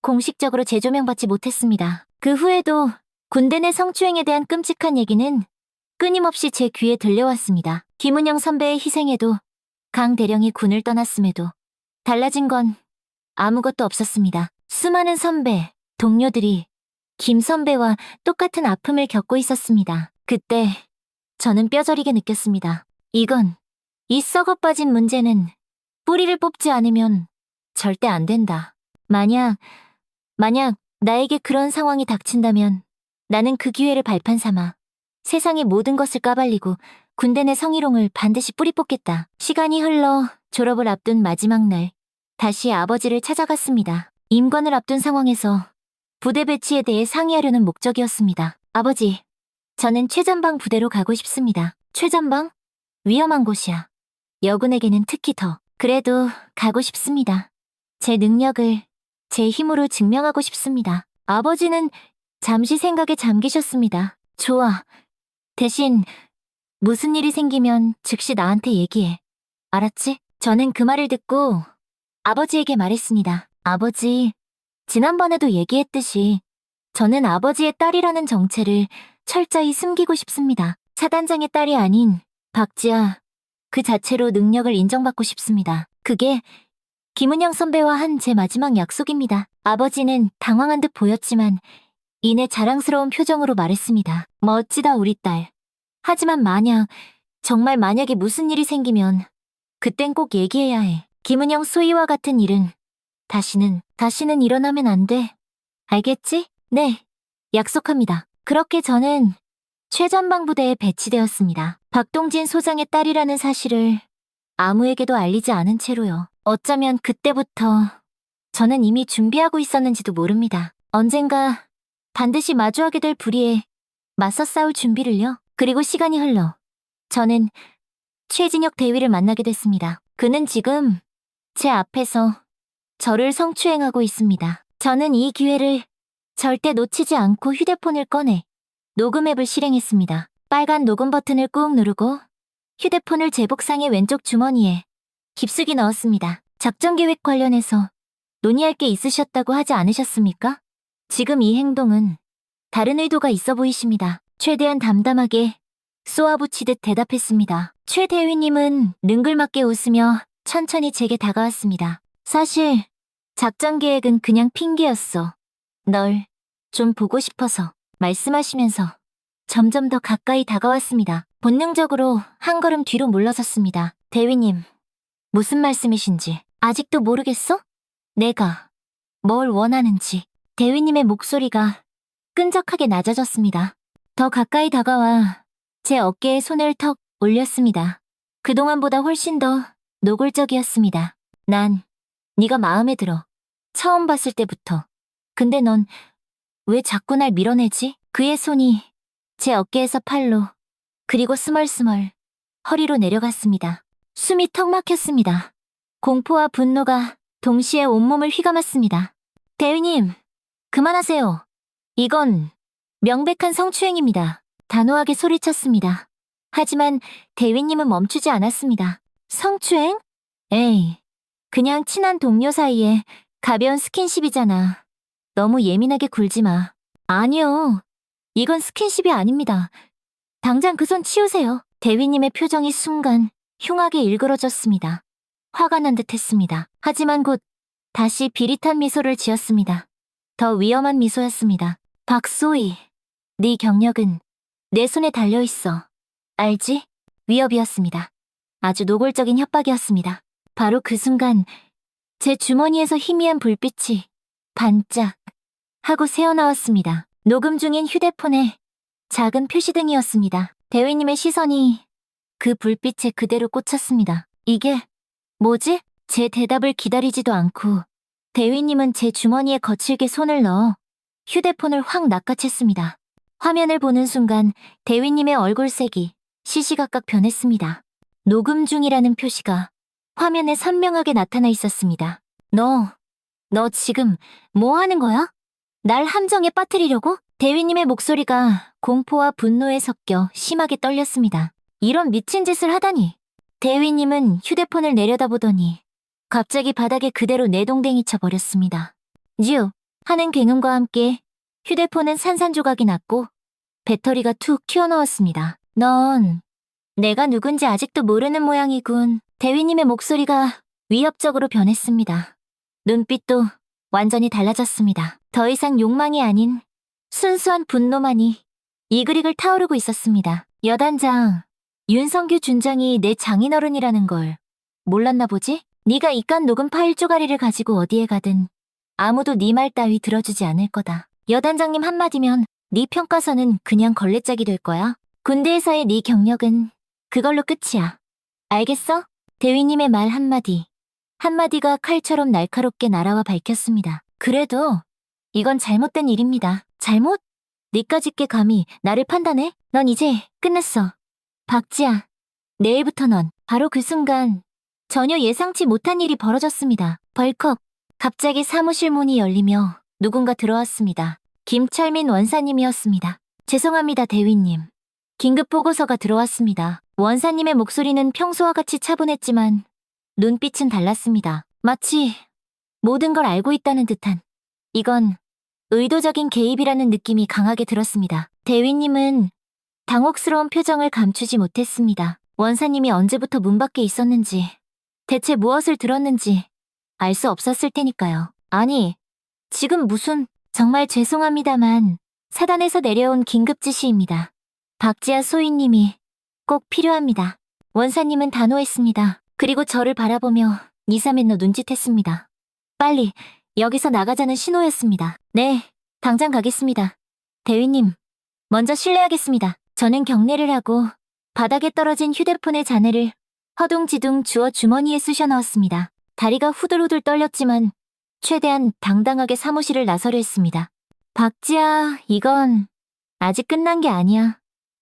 공식적으로 재조명받지 못했습니다. 그 후에도 군대 내 성추행에 대한 끔찍한 얘기는 끊임없이 제 귀에 들려왔습니다. 김은영 선배의 희생에도 강 대령이 군을 떠났음에도 달라진 건 아무것도 없었습니다. 수많은 선배, 동료들이 김 선배와 똑같은 아픔을 겪고 있었습니다. 그때 저는 뼈저리게 느꼈습니다. 이 썩어 빠진 문제는 뿌리를 뽑지 않으면 절대 안 된다. 만약 나에게 그런 상황이 닥친다면 나는 그 기회를 발판 삼아 세상의 모든 것을 까발리고 군대 내 성희롱을 반드시 뿌리 뽑겠다. 시간이 흘러 졸업을 앞둔 마지막 날 다시 아버지를 찾아갔습니다. 임관을 앞둔 상황에서 부대 배치에 대해 상의하려는 목적이었습니다. 아버지, 저는 최전방 부대로 가고 싶습니다. 최전방? 위험한 곳이야. 여군에게는 특히 더. 그래도 가고 싶습니다. 제 능력을 제 힘으로 증명하고 싶습니다. 아버지는 잠시 생각에 잠기셨습니다. 좋아. 대신 무슨 일이 생기면 즉시 나한테 얘기해. 알았지? 저는 그 말을 듣고 아버지에게 말했습니다. 아버지, 지난번에도 얘기했듯이 저는 아버지의 딸이라는 정체를 철저히 숨기고 싶습니다. 사단장의 딸이 아닌 박지아 그 자체로 능력을 인정받고 싶습니다. 그게 김은영 선배와 한 제 마지막 약속입니다. 아버지는 당황한 듯 보였지만 이내 자랑스러운 표정으로 말했습니다. 멋지다 우리 딸. 하지만 정말 만약에 무슨 일이 생기면 그땐 꼭 얘기해야 해. 김은영 소희와 같은 일은 다시는 일어나면 안 돼. 알겠지? 네, 약속합니다. 그렇게 저는 최전방 부대에 배치되었습니다. 박동진 소장의 딸이라는 사실을 아무에게도 알리지 않은 채로요. 어쩌면 그때부터 저는 이미 준비하고 있었는지도 모릅니다. 언젠가 반드시 마주하게 될 불의에 맞서 싸울 준비를요. 그리고 시간이 흘러 저는 최진혁 대위를 만나게 됐습니다. 그는 지금 제 앞에서 저를 성추행하고 있습니다. 저는 이 기회를 절대 놓치지 않고 휴대폰을 꺼내 녹음 앱을 실행했습니다. 빨간 녹음 버튼을 꾹 누르고 휴대폰을 제 복상의 왼쪽 주머니에 깊숙이 넣었습니다. 작전 계획 관련해서 논의할 게 있으셨다고 하지 않으셨습니까? 지금 이 행동은 다른 의도가 있어 보이십니다. 최대한 담담하게 쏘아붙이듯 대답했습니다. 최 대위님은 능글맞게 웃으며 천천히 제게 다가왔습니다. 사실 작전 계획은 그냥 핑계였어. 널 좀 보고 싶어서 말씀하시면서 점점 더 가까이 다가왔습니다. 본능적으로 한 걸음 뒤로 물러섰습니다. 대위님, 무슨 말씀이신지 아직도 모르겠어? 내가 뭘 원하는지. 대위님의 목소리가 끈적하게 낮아졌습니다. 더 가까이 다가와 제 어깨에 손을 턱 올렸습니다. 그동안보다 훨씬 더 노골적이었습니다. 난 네가 마음에 들어. 처음 봤을 때부터. 근데 넌 왜 자꾸 날 밀어내지? 그의 손이 제 어깨에서 팔로 그리고 스멀스멀 허리로 내려갔습니다. 숨이 턱 막혔습니다. 공포와 분노가 동시에 온몸을 휘감았습니다. 대위님, 그만하세요. 이건 명백한 성추행입니다. 단호하게 소리쳤습니다. 하지만 대위님은 멈추지 않았습니다. 성추행? 에이, 그냥 친한 동료 사이에 가벼운 스킨십이잖아. 너무 예민하게 굴지 마. 아니요. 이건 스킨십이 아닙니다. 당장 그 손 치우세요. 대위님의 표정이 순간 흉하게 일그러졌습니다. 화가 난 듯 했습니다. 하지만 곧 다시 비릿한 미소를 지었습니다. 더 위험한 미소였습니다. 박소희, 네 경력은 내 손에 달려있어. 알지? 위협이었습니다. 아주 노골적인 협박이었습니다. 바로 그 순간 제 주머니에서 희미한 불빛이 반짝 하고 새어나왔습니다. 녹음 중인 휴대폰에 작은 표시등이었습니다. 대위님의 시선이 그 불빛에 그대로 꽂혔습니다. 이게 뭐지? 제 대답을 기다리지도 않고 대위님은 제 주머니에 거칠게 손을 넣어 휴대폰을 확 낚아챘습니다. 화면을 보는 순간 대위님의 얼굴색이 시시각각 변했습니다. 녹음 중이라는 표시가 화면에 선명하게 나타나 있었습니다. 너 지금 뭐 하는 거야? 날 함정에 빠뜨리려고? 대위님의 목소리가 공포와 분노에 섞여 심하게 떨렸습니다. 이런 미친 짓을 하다니. 대위님은 휴대폰을 내려다보더니 갑자기 바닥에 그대로 내동댕이 쳐버렸습니다. 뉴 하는 굉음과 함께 휴대폰은 산산조각이 났고 배터리가 툭 튀어나왔습니다. 넌 내가 누군지 아직도 모르는 모양이군. 대위님의 목소리가 위협적으로 변했습니다. 눈빛도 완전히 달라졌습니다. 더 이상 욕망이 아닌 순수한 분노만이 이글이글 타오르고 있었습니다. 여단장, 윤성규 준장이 내 장인어른이라는 걸 몰랐나 보지? 네가 이깟 녹음 파일 쪼가리를 가지고 어디에 가든 아무도 네 말 따위 들어주지 않을 거다. 여단장님 한마디면 네 평가서는 그냥 걸레짝이 될 거야. 군대에서의 네 경력은 그걸로 끝이야. 알겠어? 대위님의 말 한마디가 칼처럼 날카롭게 날아와 밝혔습니다. 그래도 이건 잘못된 일입니다. 잘못? 니까짓게 감히 나를 판단해? 넌 이제 끝났어. 박지아, 내일부터 넌. 바로 그 순간 전혀 예상치 못한 일이 벌어졌습니다. 벌컥 갑자기 사무실 문이 열리며 누군가 들어왔습니다. 김철민 원사님이었습니다. 죄송합니다, 대위님. 긴급 보고서가 들어왔습니다. 원사님의 목소리는 평소와 같이 차분했지만 눈빛은 달랐습니다. 마치 모든 걸 알고 있다는 듯한. 이건 의도적인 개입이라는 느낌이 강하게 들었습니다. 대위님은 당혹스러운 표정을 감추지 못했습니다. 원사님이 언제부터 문 밖에 있었는지, 대체 무엇을 들었는지 알 수 없었을 테니까요. 아니, 지금 무슨, 정말 죄송합니다만 사단에서 내려온 긴급 지시입니다. 박지아 소희님이 꼭 필요합니다. 원사님은 단호했습니다. 그리고 저를 바라보며 니사맨너 눈짓했습니다. 빨리 여기서 나가자는 신호였습니다. 네, 당장 가겠습니다. 대위님, 먼저 실례하겠습니다. 저는 경례를 하고 바닥에 떨어진 휴대폰의 잔해를 허둥지둥 주워 주머니에 쑤셔 넣었습니다. 다리가 후들후들 떨렸지만 최대한 당당하게 사무실을 나서려 했습니다. 박지아, 이건 아직 끝난 게 아니야.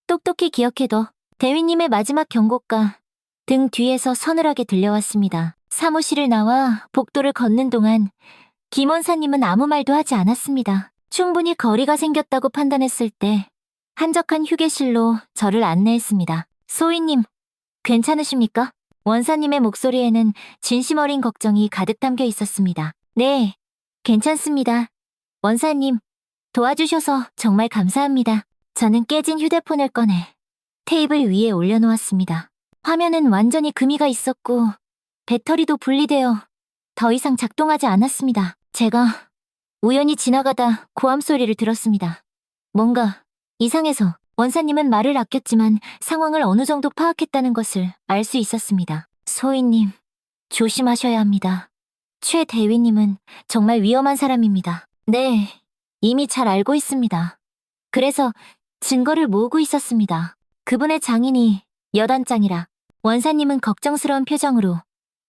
똑똑히 기억해둬. 대위님의 마지막 경고가 등 뒤에서 서늘하게 들려왔습니다. 사무실을 나와 복도를 걷는 동안 김 원사님은 아무 말도 하지 않았습니다. 충분히 거리가 생겼다고 판단했을 때 한적한 휴게실로 저를 안내했습니다. 소희님, 괜찮으십니까? 원사님의 목소리에는 진심 어린 걱정이 가득 담겨 있었습니다. 네, 괜찮습니다. 원사님, 도와주셔서 정말 감사합니다. 저는 깨진 휴대폰을 꺼내 테이블 위에 올려놓았습니다. 화면은 완전히 금이가 있었고 배터리도 분리되어 더 이상 작동하지 않았습니다. 제가 우연히 지나가다 고함 소리를 들었습니다. 뭔가 이상해서 원사님은 말을 아꼈지만 상황을 어느 정도 파악했다는 것을 알 수 있었습니다. 소희님, 조심하셔야 합니다. 최 대위님은 정말 위험한 사람입니다. 네, 이미 잘 알고 있습니다. 그래서 증거를 모으고 있었습니다. 그분의 장인이 여단장이라 원사님은 걱정스러운 표정으로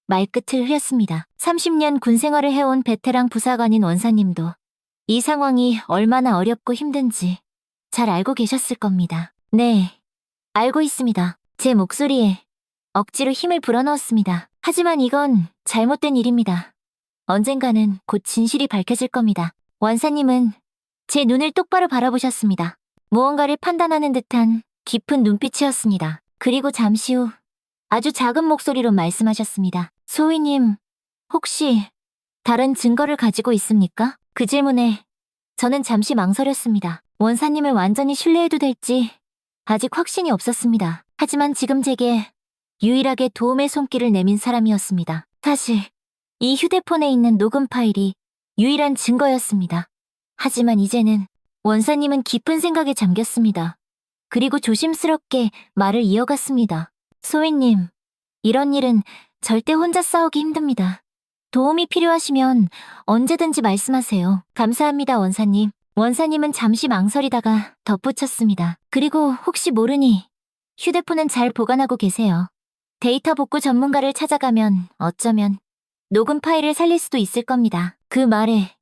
말끝을 흐렸습니다. 30년 군 생활을 해온 베테랑 부사관인 원사님도 이 상황이 얼마나 어렵고 힘든지 잘 알고 계셨을 겁니다. 네, 알고 있습니다. 제 목소리에 억지로 힘을 불어넣었습니다. 하지만 이건 잘못된 일입니다. 언젠가는 곧 진실이 밝혀질 겁니다. 원사님은 제 눈을 똑바로 바라보셨습니다. 무언가를 판단하는 듯한 깊은 눈빛이었습니다. 그리고 잠시 후 아주 작은 목소리로 말씀하셨습니다. 소희님, 혹시 다른 증거를 가지고 있습니까? 그 질문에 저는 잠시 망설였습니다. 원사님을 완전히 신뢰해도 될지 아직 확신이 없었습니다. 하지만 지금 제게 유일하게 도움의 손길을 내민 사람이었습니다. 사실 이 휴대폰에 있는 녹음 파일이 유일한 증거였습니다. 하지만 이제는 원사님은 깊은 생각에 잠겼습니다. 그리고 조심스럽게 말을 이어갔습니다. 소희님, 이런 일은 절대 혼자 싸우기 힘듭니다. 도움이 필요하시면 언제든지 말씀하세요. 감사합니다, 원사님. 원사님은 잠시 망설이다가 덧붙였습니다. 그리고 혹시 모르니 휴대폰은 잘 보관하고 계세요. 데이터 복구 전문가를 찾아가면 어쩌면 녹음 파일을 살릴 수도 있을 겁니다. 그 말에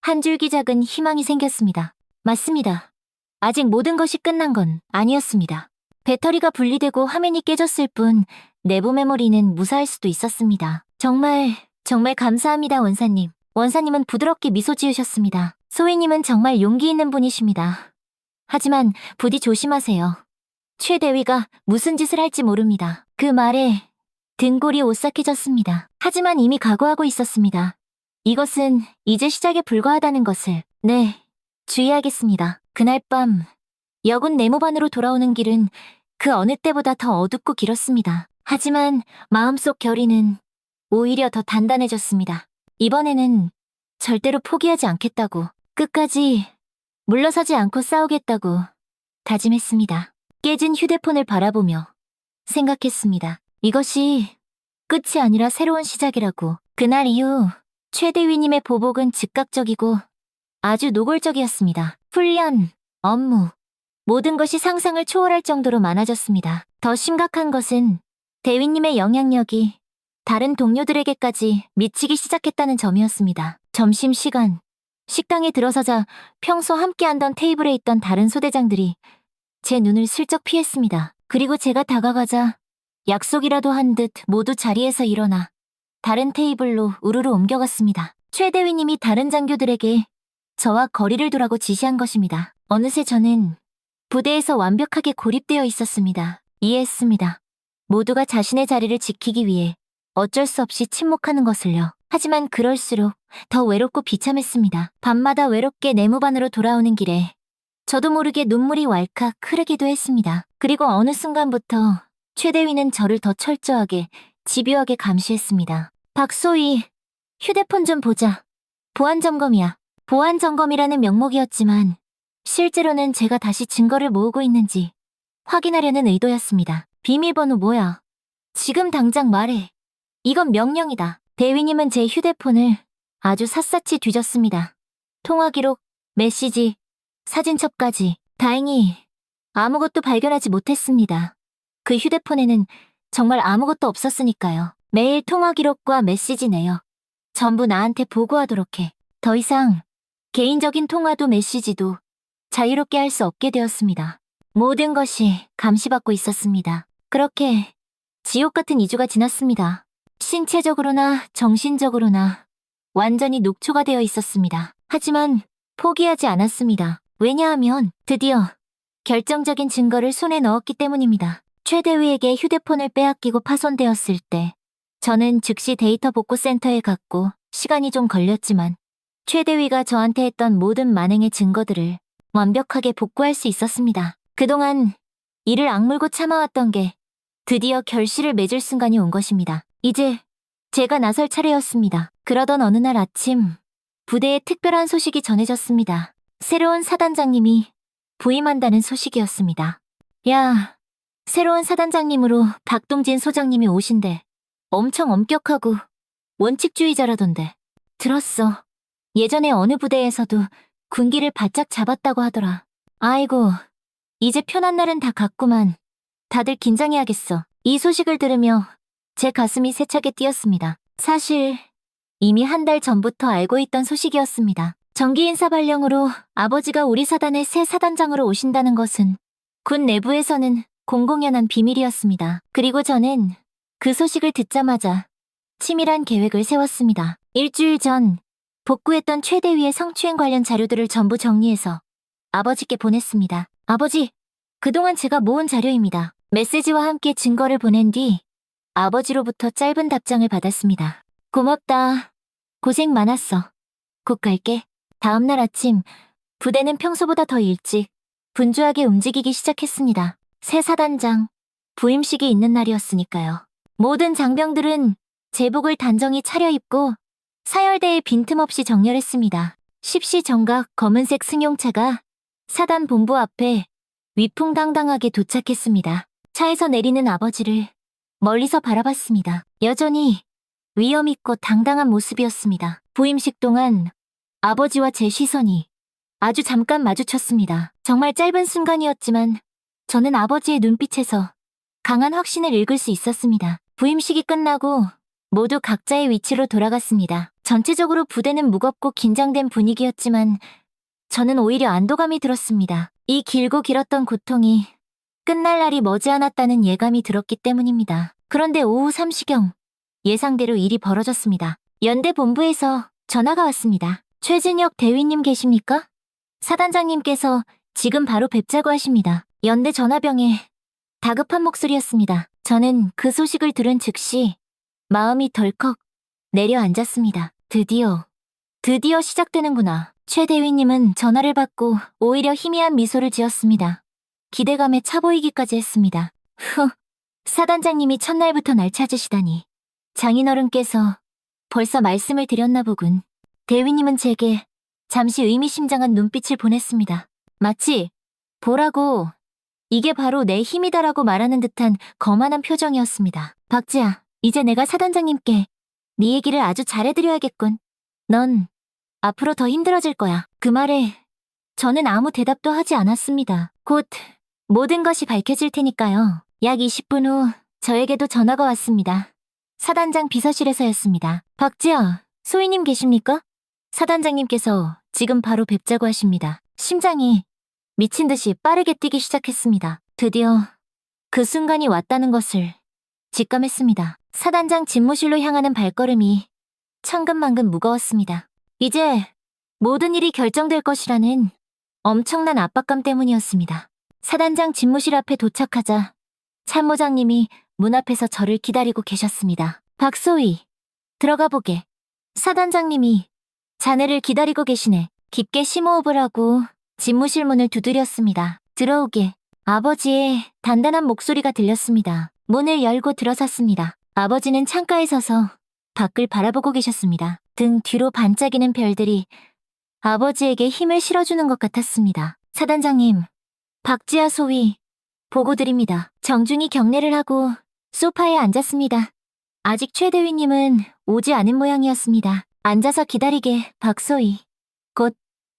한 줄기 작은 희망이 생겼습니다. 맞습니다. 아직 모든 것이 끝난 건 아니었습니다. 배터리가 분리되고 화면이 깨졌을 뿐 내부 메모리는 무사할 수도 있었습니다. 정말 감사합니다, 원사님. 원사님은 부드럽게 미소 지으셨습니다. 소희님은 정말 용기 있는 분이십니다. 하지만 부디 조심하세요. 최 대위가 무슨 짓을 할지 모릅니다. 그 말에 등골이 오싹해졌습니다. 하지만 이미 각오하고 있었습니다. 이것은 이제 시작에 불과하다는 것을. 네, 주의하겠습니다. 그날 밤 여군 내무반으로 돌아오는 길은 그 어느 때보다 더 어둡고 길었습니다. 하지만 마음속 결의는 오히려 더 단단해졌습니다. 이번에는 절대로 포기하지 않겠다고, 끝까지 물러서지 않고 싸우겠다고 다짐했습니다. 깨진 휴대폰을 바라보며 생각했습니다. 이것이 끝이 아니라 새로운 시작이라고. 그날 이후 최 대위님의 보복은 즉각적이고 아주 노골적이었습니다. 훈련, 업무, 모든 것이 상상을 초월할 정도로 많아졌습니다. 더 심각한 것은 대위님의 영향력이 다른 동료들에게까지 미치기 시작했다는 점이었습니다. 점심시간, 식당에 들어서자 평소 함께 앉던 테이블에 있던 다른 소대장들이 제 눈을 슬쩍 피했습니다. 그리고 제가 다가가자 약속이라도 한 듯 모두 자리에서 일어나 다른 테이블로 우르르 옮겨갔습니다. 최 대위님이 다른 장교들에게 저와 거리를 두라고 지시한 것입니다. 어느새 저는 부대에서 완벽하게 고립되어 있었습니다. 이해했습니다. 모두가 자신의 자리를 지키기 위해 어쩔 수 없이 침묵하는 것을요. 하지만 그럴수록 더 외롭고 비참했습니다. 밤마다 외롭게 내무반으로 돌아오는 길에 저도 모르게 눈물이 왈칵 흐르기도 했습니다. 그리고 어느 순간부터 최 대위는 저를 더 철저하게, 집요하게 감시했습니다. 박소희, 휴대폰 좀 보자. 보안 점검이야. 보안 점검이라는 명목이었지만 실제로는 제가 다시 증거를 모으고 있는지 확인하려는 의도였습니다. 비밀번호 뭐야? 지금 당장 말해. 이건 명령이다. 대위님은 제 휴대폰을 아주 샅샅이 뒤졌습니다. 통화 기록, 메시지, 사진첩까지. 다행히 아무것도 발견하지 못했습니다. 그 휴대폰에는 정말 아무것도 없었으니까요. 매일 통화 기록과 메시지 내역 전부 나한테 보고하도록 해. 더 이상 개인적인 통화도 메시지도 자유롭게 할 수 없게 되었습니다. 모든 것이 감시받고 있었습니다. 그렇게 지옥 같은 2주가 지났습니다. 신체적으로나 정신적으로나 완전히 녹초가 되어 있었습니다. 하지만 포기하지 않았습니다. 왜냐하면 드디어 결정적인 증거를 손에 넣었기 때문입니다. 최 대위에게 휴대폰을 빼앗기고 파손되었을 때 저는 즉시 데이터 복구 센터에 갔고 시간이 좀 걸렸지만 최 대위가 저한테 했던 모든 만행의 증거들을 완벽하게 복구할 수 있었습니다. 그동안 이를 악물고 참아왔던 게 드디어 결실을 맺을 순간이 온 것입니다. 이제 제가 나설 차례였습니다. 그러던 어느 날 아침, 부대에 특별한 소식이 전해졌습니다. 새로운 사단장님이 부임한다는 소식이었습니다. 야, 새로운 사단장님으로 박동진 소장님이 오신대. 엄청 엄격하고 원칙주의자라던데. 들었어. 예전에 어느 부대에서도 군기를 바짝 잡았다고 하더라. 아이고, 이제 편한 날은 다 갔구만. 다들 긴장해야겠어. 이 소식을 들으며 제 가슴이 세차게 뛰었습니다. 사실 이미 한 달 전부터 알고 있던 소식이었습니다. 정기 인사 발령으로 아버지가 우리 사단의 새 사단장으로 오신다는 것은 군 내부에서는 공공연한 비밀이었습니다. 그리고 저는 그 소식을 듣자마자 치밀한 계획을 세웠습니다. 일주일 전 복구했던 최 대위의 성추행 관련 자료들을 전부 정리해서 아버지께 보냈습니다. 아버지, 그동안 제가 모은 자료입니다. 메시지와 함께 증거를 보낸 뒤 아버지로부터 짧은 답장을 받았습니다. 고맙다. 고생 많았어. 곧 갈게. 다음날 아침, 부대는 평소보다 더 일찍 분주하게 움직이기 시작했습니다. 새 사단장, 부임식이 있는 날이었으니까요. 모든 장병들은 제복을 단정히 차려입고 사열대에 빈틈없이 정렬했습니다. 십시 정각 검은색 승용차가 사단 본부 앞에 위풍당당하게 도착했습니다. 차에서 내리는 아버지를 멀리서 바라봤습니다. 여전히 위엄있고 당당한 모습이었습니다. 부임식 동안 아버지와 제 시선이 아주 잠깐 마주쳤습니다. 정말 짧은 순간이었지만 저는 아버지의 눈빛에서 강한 확신을 읽을 수 있었습니다. 부임식이 끝나고 모두 각자의 위치로 돌아갔습니다. 전체적으로 부대는 무겁고 긴장된 분위기였지만 저는 오히려 안도감이 들었습니다. 이 길고 길었던 고통이 끝날 날이 머지않았다는 예감이 들었기 때문입니다. 그런데 오후 3시경 예상대로 일이 벌어졌습니다. 연대 본부에서 전화가 왔습니다. 최진혁 대위님 계십니까? 사단장님께서 지금 바로 뵙자고 하십니다. 연대 전화병에 다급한 목소리였습니다. 저는 그 소식을 들은 즉시 마음이 덜컥 내려앉았습니다. 드디어 시작되는구나. 최 대위님은 전화를 받고 오히려 희미한 미소를 지었습니다. 기대감에 차 보이기까지 했습니다. 사단장님이 첫날부터 날 찾으시다니. 장인어른께서 벌써 말씀을 드렸나 보군. 대위님은 제게 잠시 의미심장한 눈빛을 보냈습니다. 마치 보라고, 이게 바로 내 힘이다라고 말하는 듯한 거만한 표정이었습니다. 박지아, 이제 내가 사단장님께 네 얘기를 아주 잘해드려야겠군. 넌 앞으로 더 힘들어질 거야. 그 말에 저는 아무 대답도 하지 않았습니다. 곧 모든 것이 밝혀질 테니까요. 약 20분 후 저에게도 전화가 왔습니다. 사단장 비서실에서였습니다. 박지아, 소희님 계십니까? 사단장님께서 지금 바로 뵙자고 하십니다. 심장이 미친 듯이 빠르게 뛰기 시작했습니다. 드디어 그 순간이 왔다는 것을 직감했습니다. 사단장 집무실로 향하는 발걸음이 천근만근 무거웠습니다. 이제 모든 일이 결정될 것이라는 엄청난 압박감 때문이었습니다. 사단장 집무실 앞에 도착하자 참모장님이 문 앞에서 저를 기다리고 계셨습니다. 박소희, 들어가 보게. 사단장님이 자네를 기다리고 계시네. 깊게 심호흡을 하고 집무실 문을 두드렸습니다. 들어오게. 아버지의 단단한 목소리가 들렸습니다. 문을 열고 들어섰습니다. 아버지는 창가에 서서 밖을 바라보고 계셨습니다. 등 뒤로 반짝이는 별들이 아버지에게 힘을 실어주는 것 같았습니다. 사단장님, 박지아 소위 보고 드립니다. 정중히 경례를 하고 소파에 앉았습니다. 아직 최 대위님은 오지 않은 모양이었습니다. 앉아서 기다리게, 박소희. 곧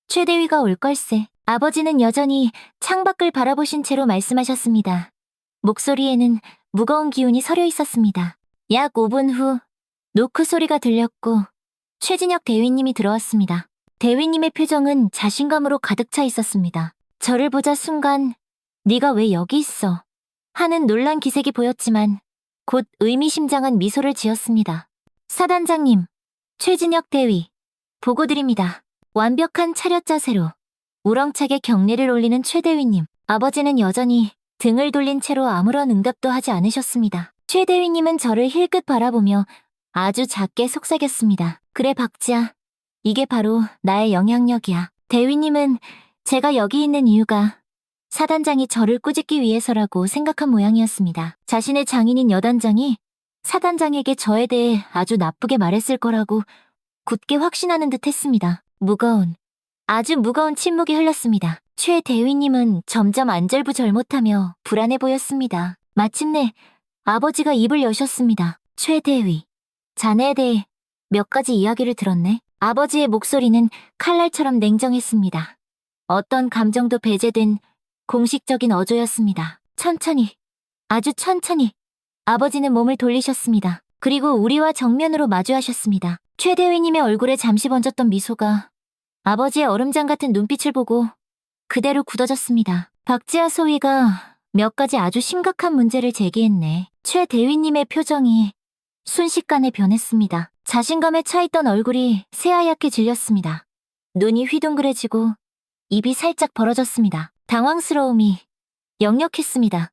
최 대위가 올 걸세. 아버지는 여전히 창밖을 바라보신 채로 말씀하셨습니다. 목소리에는 무거운 기운이 서려 있었습니다. 약 5분 후 노크 소리가 들렸고 최진혁 대위님이 들어왔습니다. 대위님의 표정은 자신감으로 가득 차 있었습니다. 저를 보자 순간 네가 왜 여기 있어? 하는 놀란 기색이 보였지만 곧 의미심장한 미소를 지었습니다. 사단장님, 최진혁 대위, 보고 드립니다. 완벽한 차렷 자세로 우렁차게 경례를 올리는 최 대위님. 아버지는 여전히 등을 돌린 채로 아무런 응답도 하지 않으셨습니다. 최 대위님은 저를 힐끗 바라보며 아주 작게 속삭였습니다. 그래 박지아, 이게 바로 나의 영향력이야. 대위님은 제가 여기 있는 이유가 사단장이 저를 꾸짖기 위해서라고 생각한 모양이었습니다. 자신의 장인인 여단장이 사단장에게 저에 대해 아주 나쁘게 말했을 거라고 굳게 확신하는 듯 했습니다. 아주 무거운 침묵이 흘렀습니다. 최 대위님은 점점 안절부절 못하며 불안해 보였습니다. 마침내 아버지가 입을 여셨습니다. 최 대위, 자네에 대해 몇 가지 이야기를 들었네. 아버지의 목소리는 칼날처럼 냉정했습니다. 어떤 감정도 배제된 공식적인 어조였습니다. 천천히, 아주 천천히 아버지는 몸을 돌리셨습니다. 그리고 우리와 정면으로 마주하셨습니다. 최 대위님의 얼굴에 잠시 번졌던 미소가 아버지의 얼음장 같은 눈빛을 보고 그대로 굳어졌습니다. 박지아 소위가 몇 가지 아주 심각한 문제를 제기했네. 최 대위님의 표정이 순식간에 변했습니다. 자신감에 차있던 얼굴이 새하얗게 질렸습니다. 눈이 휘둥그레지고 입이 살짝 벌어졌습니다. 당황스러움이 역력했습니다.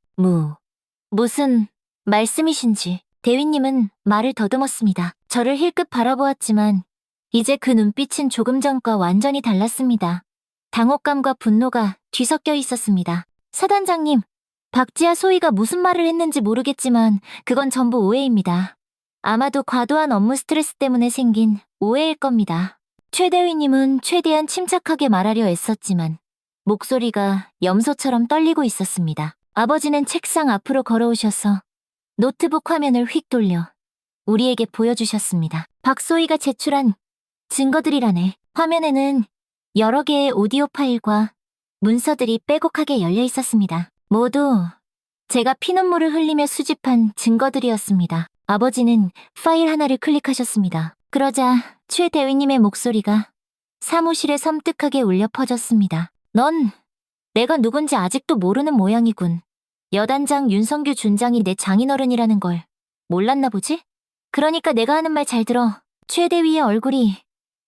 무슨 말씀이신지. 대위님은 말을 더듬었습니다. 저를 힐끗 바라보았지만 이제 그 눈빛은 조금 전과 완전히 달랐습니다. 당혹감과 분노가 뒤섞여 있었습니다. 사단장님, 박지아 소희가 무슨 말을 했는지 모르겠지만 그건 전부 오해입니다. 아마도 과도한 업무 스트레스 때문에 생긴 오해일 겁니다. 최 대위님은 최대한 침착하게 말하려 애썼지만 목소리가 염소처럼 떨리고 있었습니다. 아버지는 책상 앞으로 걸어오셔서 노트북 화면을 휙 돌려 우리에게 보여주셨습니다. 박소희가 제출한 증거들이라네. 화면에는 여러 개의 오디오 파일과 문서들이 빼곡하게 열려 있었습니다. 모두 제가 피눈물을 흘리며 수집한 증거들이었습니다. 아버지는 파일 하나를 클릭하셨습니다. 그러자 최 대위님의 목소리가 사무실에 섬뜩하게 울려 퍼졌습니다. 넌 내가 누군지 아직도 모르는 모양이군. 여단장 윤성규 준장이 내 장인어른이라는 걸 몰랐나 보지? 그러니까 내가 하는 말 잘 들어. 최 대위의 얼굴이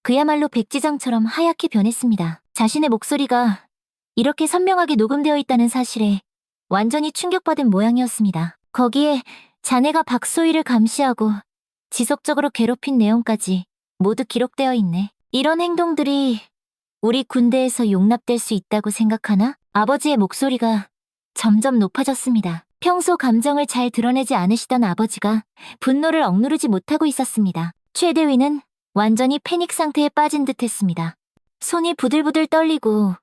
그야말로 백지장처럼 하얗게 변했습니다. 자신의 목소리가 이렇게 선명하게 녹음되어 있다는 사실에 완전히 충격받은 모양이었습니다. 거기에 자네가 박소희를 감시하고 지속적으로 괴롭힌 내용까지 모두 기록되어 있네. 이런 행동들이 우리 군대에서 용납될 수 있다고 생각하나? 아버지의 목소리가 점점 높아졌습니다. 평소 감정을 잘 드러내지 않으시던 아버지가 분노를 억누르지 못하고 있었습니다. 최 대위는 완전히 패닉 상태에 빠진 듯 했습니다. 손이 부들부들 떨리고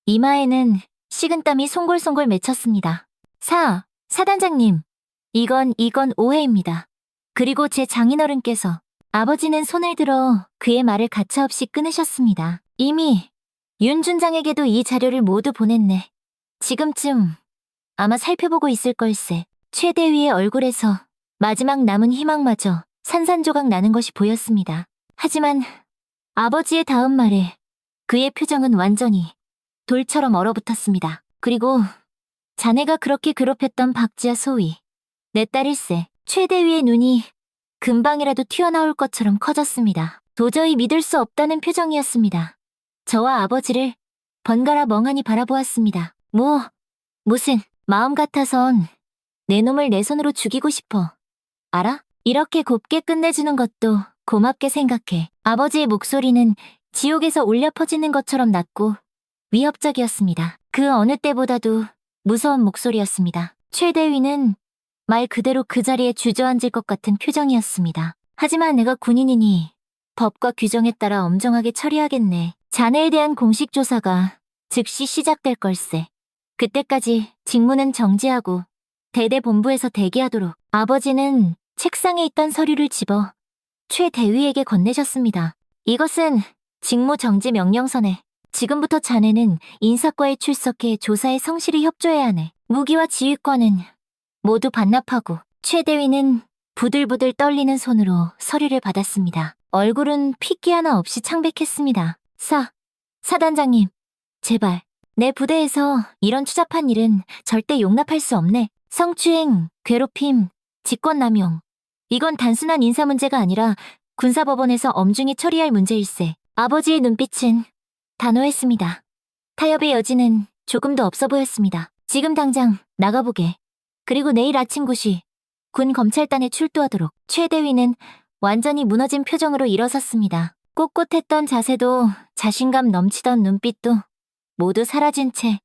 이마에는 식은땀이 송골송골 맺혔습니다. 사단장님, 이건 오해입니다. 그리고 제 장인어른께서 아버지는 손을 들어 그의 말을 가차없이 끊으셨습니다. 이미 윤 준장에게도 이 자료를 모두 보냈네. 지금쯤 아마 살펴보고 있을 걸세. 최 대위의 얼굴에서 마지막 남은 희망마저 산산조각 나는 것이 보였습니다. 하지만 아버지의 다음 말에 그의 표정은 완전히 돌처럼 얼어붙었습니다. 그리고 자네가 그렇게 괴롭혔던 박지아 소위, 내 딸일세. 최 대위의 눈이 금방이라도 튀어나올 것처럼 커졌습니다. 도저히 믿을 수 없다는 표정이었습니다. 저와 아버지를 번갈아 멍하니 바라보았습니다. 무슨 마음 같아선 내 놈을 내 손으로 죽이고 싶어. 알아? 이렇게 곱게 끝내주는 것도 고맙게 생각해. 아버지의 목소리는 지옥에서 울려 퍼지는 것처럼 낮고 위협적이었습니다. 그 어느 때보다도 무서운 목소리였습니다. 최 대위는 말 그대로 그 자리에 주저앉을 것 같은 표정이었습니다. 하지만 내가 군인이니 법과 규정에 따라 엄정하게 처리하겠네. 자네에 대한 공식 조사가 즉시 시작될 걸세. 그때까지 직무는 정지하고 대대본부에서 대기하도록. 아버지는 책상에 있던 서류를 집어 최 대위에게 건네셨습니다. 이것은 직무 정지 명령서네. 지금부터 자네는 인사과에 출석해 조사에 성실히 협조해야 하네. 무기와 지휘권은 모두 반납하고. 최 대위는 부들부들 떨리는 손으로 서류를 받았습니다. 얼굴은 핏기 하나 없이 창백했습니다. 사단장님, 제발. 내 부대에서 이런 추잡한 일은 절대 용납할 수 없네. 성추행, 괴롭힘, 직권남용. 이건 단순한 인사 문제가 아니라 군사법원에서 엄중히 처리할 문제일세. 아버지의 눈빛은 단호했습니다. 타협의 여지는 조금도 없어 보였습니다. 지금 당장 나가보게. 그리고 내일 아침 9시 군 검찰단에 출두하도록. 최 대위는 완전히 무너진 표정으로 일어섰습니다. 꼿꼿했던 자세도 자신감 넘치던 눈빛도 모두 사라진 채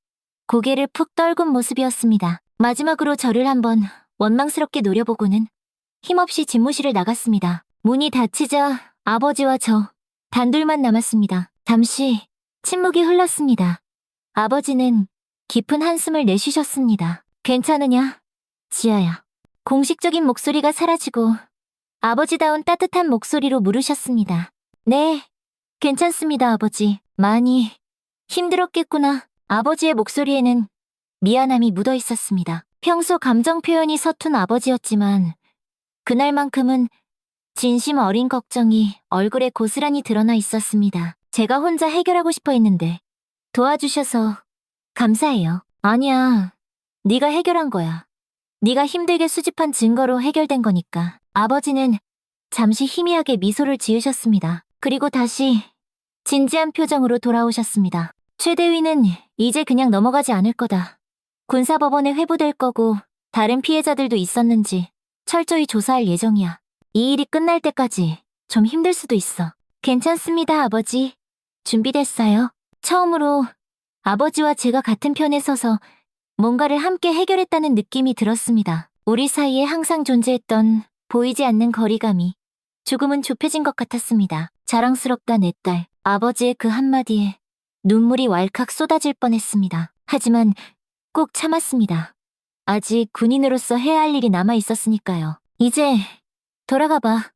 고개를 푹 떨군 모습이었습니다. 마지막으로 저를 한번 원망스럽게 노려보고는 힘없이 집무실을 나갔습니다. 문이 닫히자 아버지와 저 단둘만 남았습니다. 잠시 침묵이 흘렀습니다. 아버지는 깊은 한숨을 내쉬셨습니다. 괜찮으냐, 지아야? 공식적인 목소리가 사라지고 아버지다운 따뜻한 목소리로 물으셨습니다. 네, 괜찮습니다, 아버지. 많이 힘들었겠구나. 아버지의 목소리에는 미안함이 묻어 있었습니다. 평소 감정 표현이 서툰 아버지였지만 그날만큼은 진심 어린 걱정이 얼굴에 고스란히 드러나 있었습니다. 제가 혼자 해결하고 싶어 했는데 도와주셔서 감사해요. 아니야, 네가 해결한 거야. 네가 힘들게 수집한 증거로 해결된 거니까. 아버지는 잠시 희미하게 미소를 지으셨습니다. 그리고 다시 진지한 표정으로 돌아오셨습니다. 최대위는 이제 그냥 넘어가지 않을 거다. 군사법원에 회부될 거고 다른 피해자들도 있었는지 철저히 조사할 예정이야. 이 일이 끝날 때까지 좀 힘들 수도 있어. 괜찮습니다, 아버지. 준비됐어요. 처음으로 아버지와 제가 같은 편에 서서 뭔가를 함께 해결했다는 느낌이 들었습니다. 우리 사이에 항상 존재했던 보이지 않는 거리감이 조금은 좁혀진 것 같았습니다. 자랑스럽다 내 딸. 아버지의 그 한마디에 눈물이 왈칵 쏟아질 뻔했습니다. 하지만 꼭 참았습니다. 아직 군인으로서 해야 할 일이 남아 있었으니까요. 이제 돌아가봐.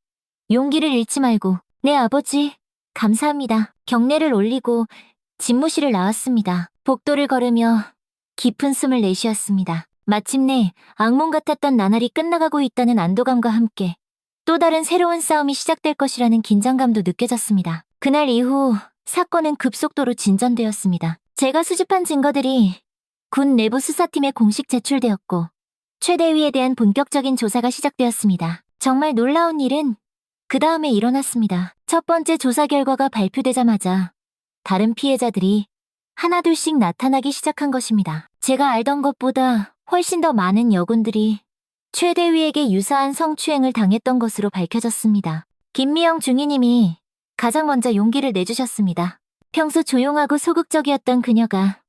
용기를 잃지 말고. 네, 아버지. 감사합니다. 경례를 올리고 집무실을 나왔습니다. 복도를 걸으며 깊은 숨을 내쉬었습니다. 마침내 악몽 같았던 나날이 끝나가고 있다는 안도감과 함께 또 다른 새로운 싸움이 시작될 것이라는 긴장감도 느껴졌습니다. 그날 이후 사건은 급속도로 진전되었습니다. 제가 수집한 증거들이 군 내부 수사팀에 공식 제출되었고 최대위에 대한 본격적인 조사가 시작되었습니다. 정말 놀라운 일은 그 다음에 일어났습니다. 첫 번째 조사 결과가 발표되자마자 다른 피해자들이 하나둘씩 나타나기 시작한 것입니다. 제가 알던 것보다 훨씬 더 많은 여군들이 최대위에게 유사한 성추행을 당했던 것으로 밝혀졌습니다. 김미영 중위님이 가장 먼저 용기를 내주셨습니다. 평소 조용하고 소극적이었던 그녀가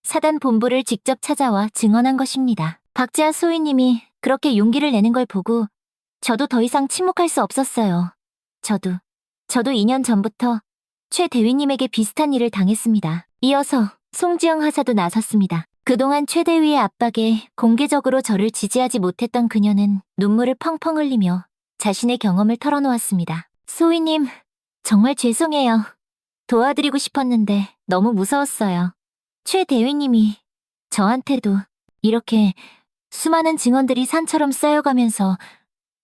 사단 본부를 직접 찾아와 증언한 것입니다. 박지아 소위님이 그렇게 용기를 내는 걸 보고 저도 더 이상 침묵할 수 없었어요. 저도 2년 전부터 최 대위님에게 비슷한 일을 당했습니다. 이어서 송지영 하사도 나섰습니다. 그동안 최 대위의 압박에 공개적으로 저를 지지하지 못했던 그녀는 눈물을 펑펑 흘리며 자신의 경험을 털어놓았습니다. 소희님, 정말 죄송해요. 도와드리고 싶었는데 너무 무서웠어요. 최 대위님이 저한테도 이렇게 수많은 증언들이 산처럼 쌓여가면서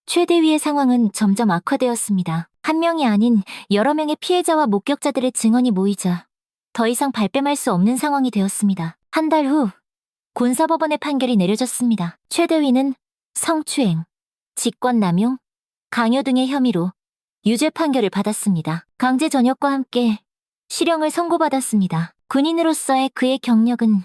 최 대위의 상황은 점점 악화되었습니다. 한 명이 아닌 여러 명의 피해자와 목격자들의 증언이 모이자 더 이상 발뺌할 수 없는 상황이 되었습니다. 한 달 후 군사법원의 판결이 내려졌습니다. 최 대위는 성추행, 직권남용, 강요 등의 혐의로 유죄 판결을 받았습니다. 강제 전역과 함께 실형을 선고받았습니다. 군인으로서의 그의 경력은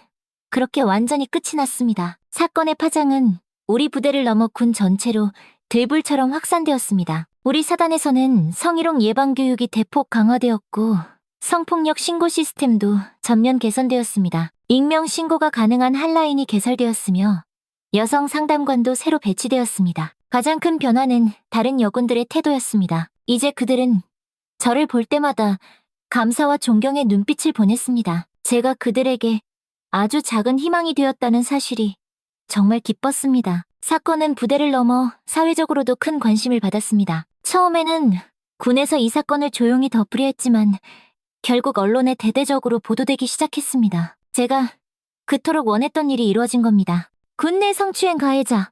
그렇게 완전히 끝이 났습니다. 사건의 파장은 우리 부대를 넘어 군 전체로 들불처럼 확산되었습니다. 우리 사단에서는 성희롱 예방 교육이 대폭 강화되었고 성폭력 신고 시스템도 전면 개선되었습니다. 익명 신고가 가능한 핫라인이 개설되었으며 여성 상담관도 새로 배치되었습니다. 가장 큰 변화는 다른 여군들의 태도였습니다. 이제 그들은 저를 볼 때마다 감사와 존경의 눈빛을 보냈습니다. 제가 그들에게 아주 작은 희망이 되었다는 사실이 정말 기뻤습니다. 사건은 부대를 넘어 사회적으로도 큰 관심을 받았습니다. 처음에는 군에서 이 사건을 조용히 덮으려 했지만 결국 언론에 대대적으로 보도되기 시작했습니다. 제가 그토록 원했던 일이 이루어진 겁니다. 군 내 성추행 가해자,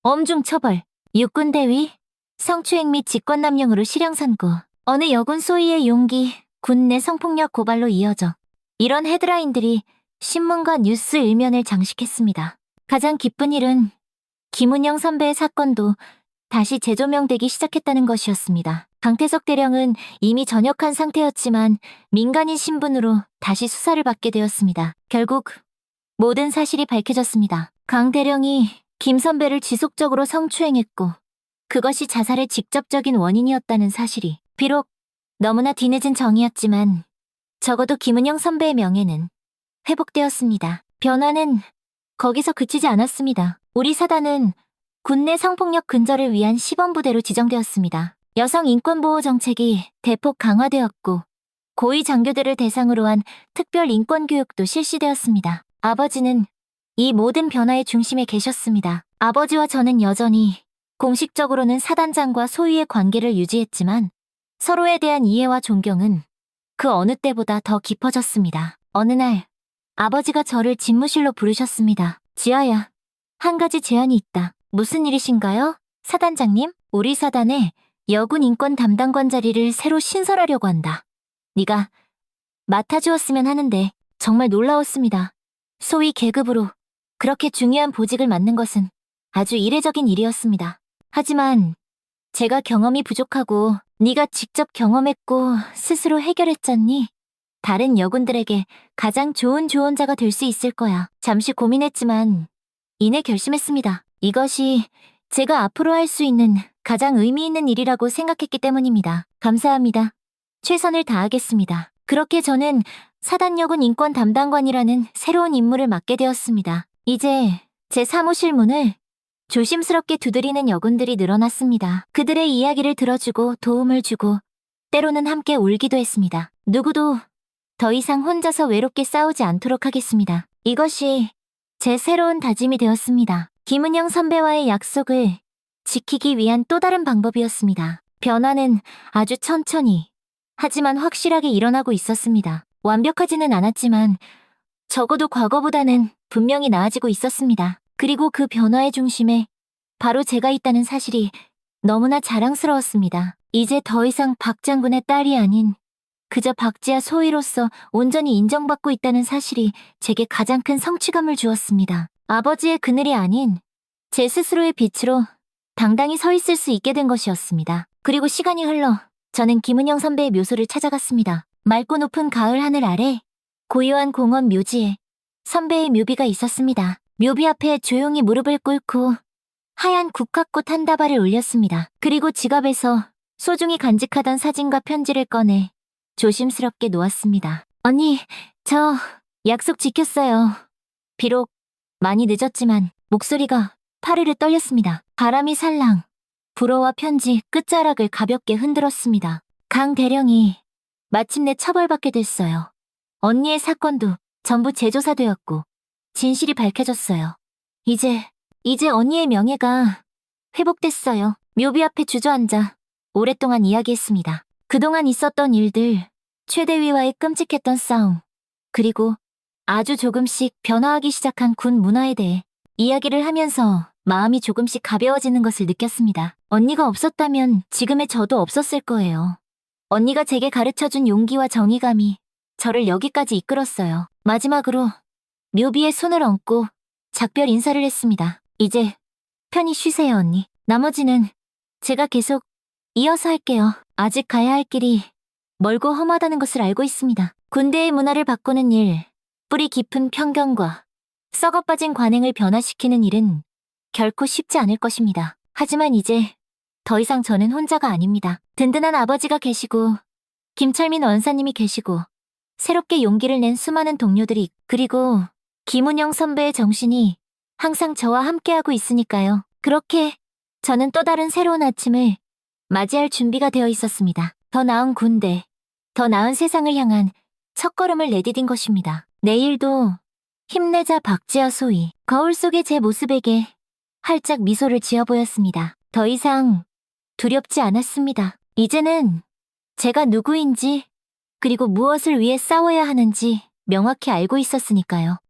엄중 처벌, 육군 대위, 성추행 및 직권남용으로 실형 선고, 어느 여군 소위의 용기, 군 내 성폭력 고발로 이어져 이런 헤드라인들이 신문과 뉴스 일면을 장식했습니다. 가장 기쁜 일은 김은영 선배의 사건도 다시 재조명되기 시작했다는 것이었습니다. 강태석 대령은 이미 전역한 상태였지만 민간인 신분으로 다시 수사를 받게 되었습니다. 결국 모든 사실이 밝혀졌습니다. 강 대령이 김 선배를 지속적으로 성추행했고 그것이 자살의 직접적인 원인이었다는 사실이. 비록 너무나 뒤늦은 정이었지만 적어도 김은영 선배의 명예는 회복되었습니다. 변화는 거기서 그치지 않았습니다. 우리 사단은 국내 성폭력 근절을 위한 시범부대로 지정되었습니다. 여성 인권보호 정책이 대폭 강화되었고 고위 장교들을 대상으로 한 특별 인권교육도 실시되었습니다. 아버지는 이 모든 변화의 중심에 계셨습니다. 아버지와 저는 여전히 공식적으로는 사단장과 소위의 관계를 유지했지만 서로에 대한 이해와 존경은 그 어느 때보다 더 깊어졌습니다. 어느 날 아버지가 저를 집무실로 부르셨습니다. 지아야, 한 가지 제안이 있다. 무슨 일이신가요? 사단장님, 우리 사단에 여군 인권 담당관 자리를 새로 신설하려고 한다. 네가 맡아주었으면 하는데 정말 놀라웠습니다. 소위 계급으로 그렇게 중요한 보직을 맡는 것은 아주 이례적인 일이었습니다. 하지만 제가 경험이 부족하고 네가 직접 경험했고 스스로 해결했잖니? 다른 여군들에게 가장 좋은 조언자가 될 수 있을 거야. 잠시 고민했지만 이내 결심했습니다. 이것이 제가 앞으로 할 수 있는 가장 의미 있는 일이라고 생각했기 때문입니다. 감사합니다. 최선을 다하겠습니다. 그렇게 저는 사단여군 인권 담당관이라는 새로운 임무를 맡게 되었습니다. 이제 제 사무실 문을 조심스럽게 두드리는 여군들이 늘어났습니다. 그들의 이야기를 들어주고 도움을 주고 때로는 함께 울기도 했습니다. 누구도 더 이상 혼자서 외롭게 싸우지 않도록 하겠습니다. 이것이 제 새로운 다짐이 되었습니다. 김은영 선배와의 약속을 지키기 위한 또 다른 방법이었습니다. 변화는 아주 천천히 하지만 확실하게 일어나고 있었습니다. 완벽하지는 않았지만 적어도 과거보다는 분명히 나아지고 있었습니다. 그리고 그 변화의 중심에 바로 제가 있다는 사실이 너무나 자랑스러웠습니다. 이제 더 이상 박 장군의 딸이 아닌 그저 박지아 소위로서 온전히 인정받고 있다는 사실이 제게 가장 큰 성취감을 주었습니다. 아버지의 그늘이 아닌 제 스스로의 빛으로 당당히 서 있을 수 있게 된 것이었습니다. 그리고 시간이 흘러 저는 김은영 선배의 묘소를 찾아갔습니다. 맑고 높은 가을 하늘 아래 고요한 공원 묘지에 선배의 묘비가 있었습니다. 묘비 앞에 조용히 무릎을 꿇고 하얀 국화꽃 한 다발을 올렸습니다. 그리고 지갑에서 소중히 간직하던 사진과 편지를 꺼내 조심스럽게 놓았습니다. 언니, 저 약속 지켰어요. 비록 많이 늦었지만 목소리가 파르르 떨렸습니다. 바람이 살랑 불어와 편지 끝자락을 가볍게 흔들었습니다. 강 대령이 마침내 처벌받게 됐어요. 언니의 사건도 전부 재조사되었고 진실이 밝혀졌어요. 이제 언니의 명예가 회복됐어요. 묘비 앞에 주저앉아 오랫동안 이야기했습니다. 그동안 있었던 일들, 최대위와의 끔찍했던 싸움, 그리고 아주 조금씩 변화하기 시작한 군 문화에 대해 이야기를 하면서 마음이 조금씩 가벼워지는 것을 느꼈습니다. 언니가 없었다면 지금의 저도 없었을 거예요. 언니가 제게 가르쳐준 용기와 정의감이 저를 여기까지 이끌었어요. 마지막으로 묘비에 손을 얹고 작별 인사를 했습니다. 이제 편히 쉬세요, 언니. 나머지는 제가 계속 이어서 할게요. 아직 가야 할 길이 멀고 험하다는 것을 알고 있습니다. 군대의 문화를 바꾸는 일, 뿌리 깊은 편견과 썩어빠진 관행을 변화시키는 일은 결코 쉽지 않을 것입니다. 하지만 이제 더 이상 저는 혼자가 아닙니다. 든든한 아버지가 계시고 김철민 원사님이 계시고 새롭게 용기를 낸 수많은 동료들이 그리고 김은영 선배의 정신이 항상 저와 함께하고 있으니까요. 그렇게 저는 또 다른 새로운 아침을 맞이할 준비가 되어 있었습니다. 더 나은 군대, 더 나은 세상을 향한 첫걸음을 내디딘 것입니다. 내일도 힘내자 박지아 소위. 거울 속의 제 모습에게 활짝 미소를 지어 보였습니다. 더 이상 두렵지 않았습니다. 이제는 제가 누구인지 그리고 무엇을 위해 싸워야 하는지 명확히 알고 있었으니까요.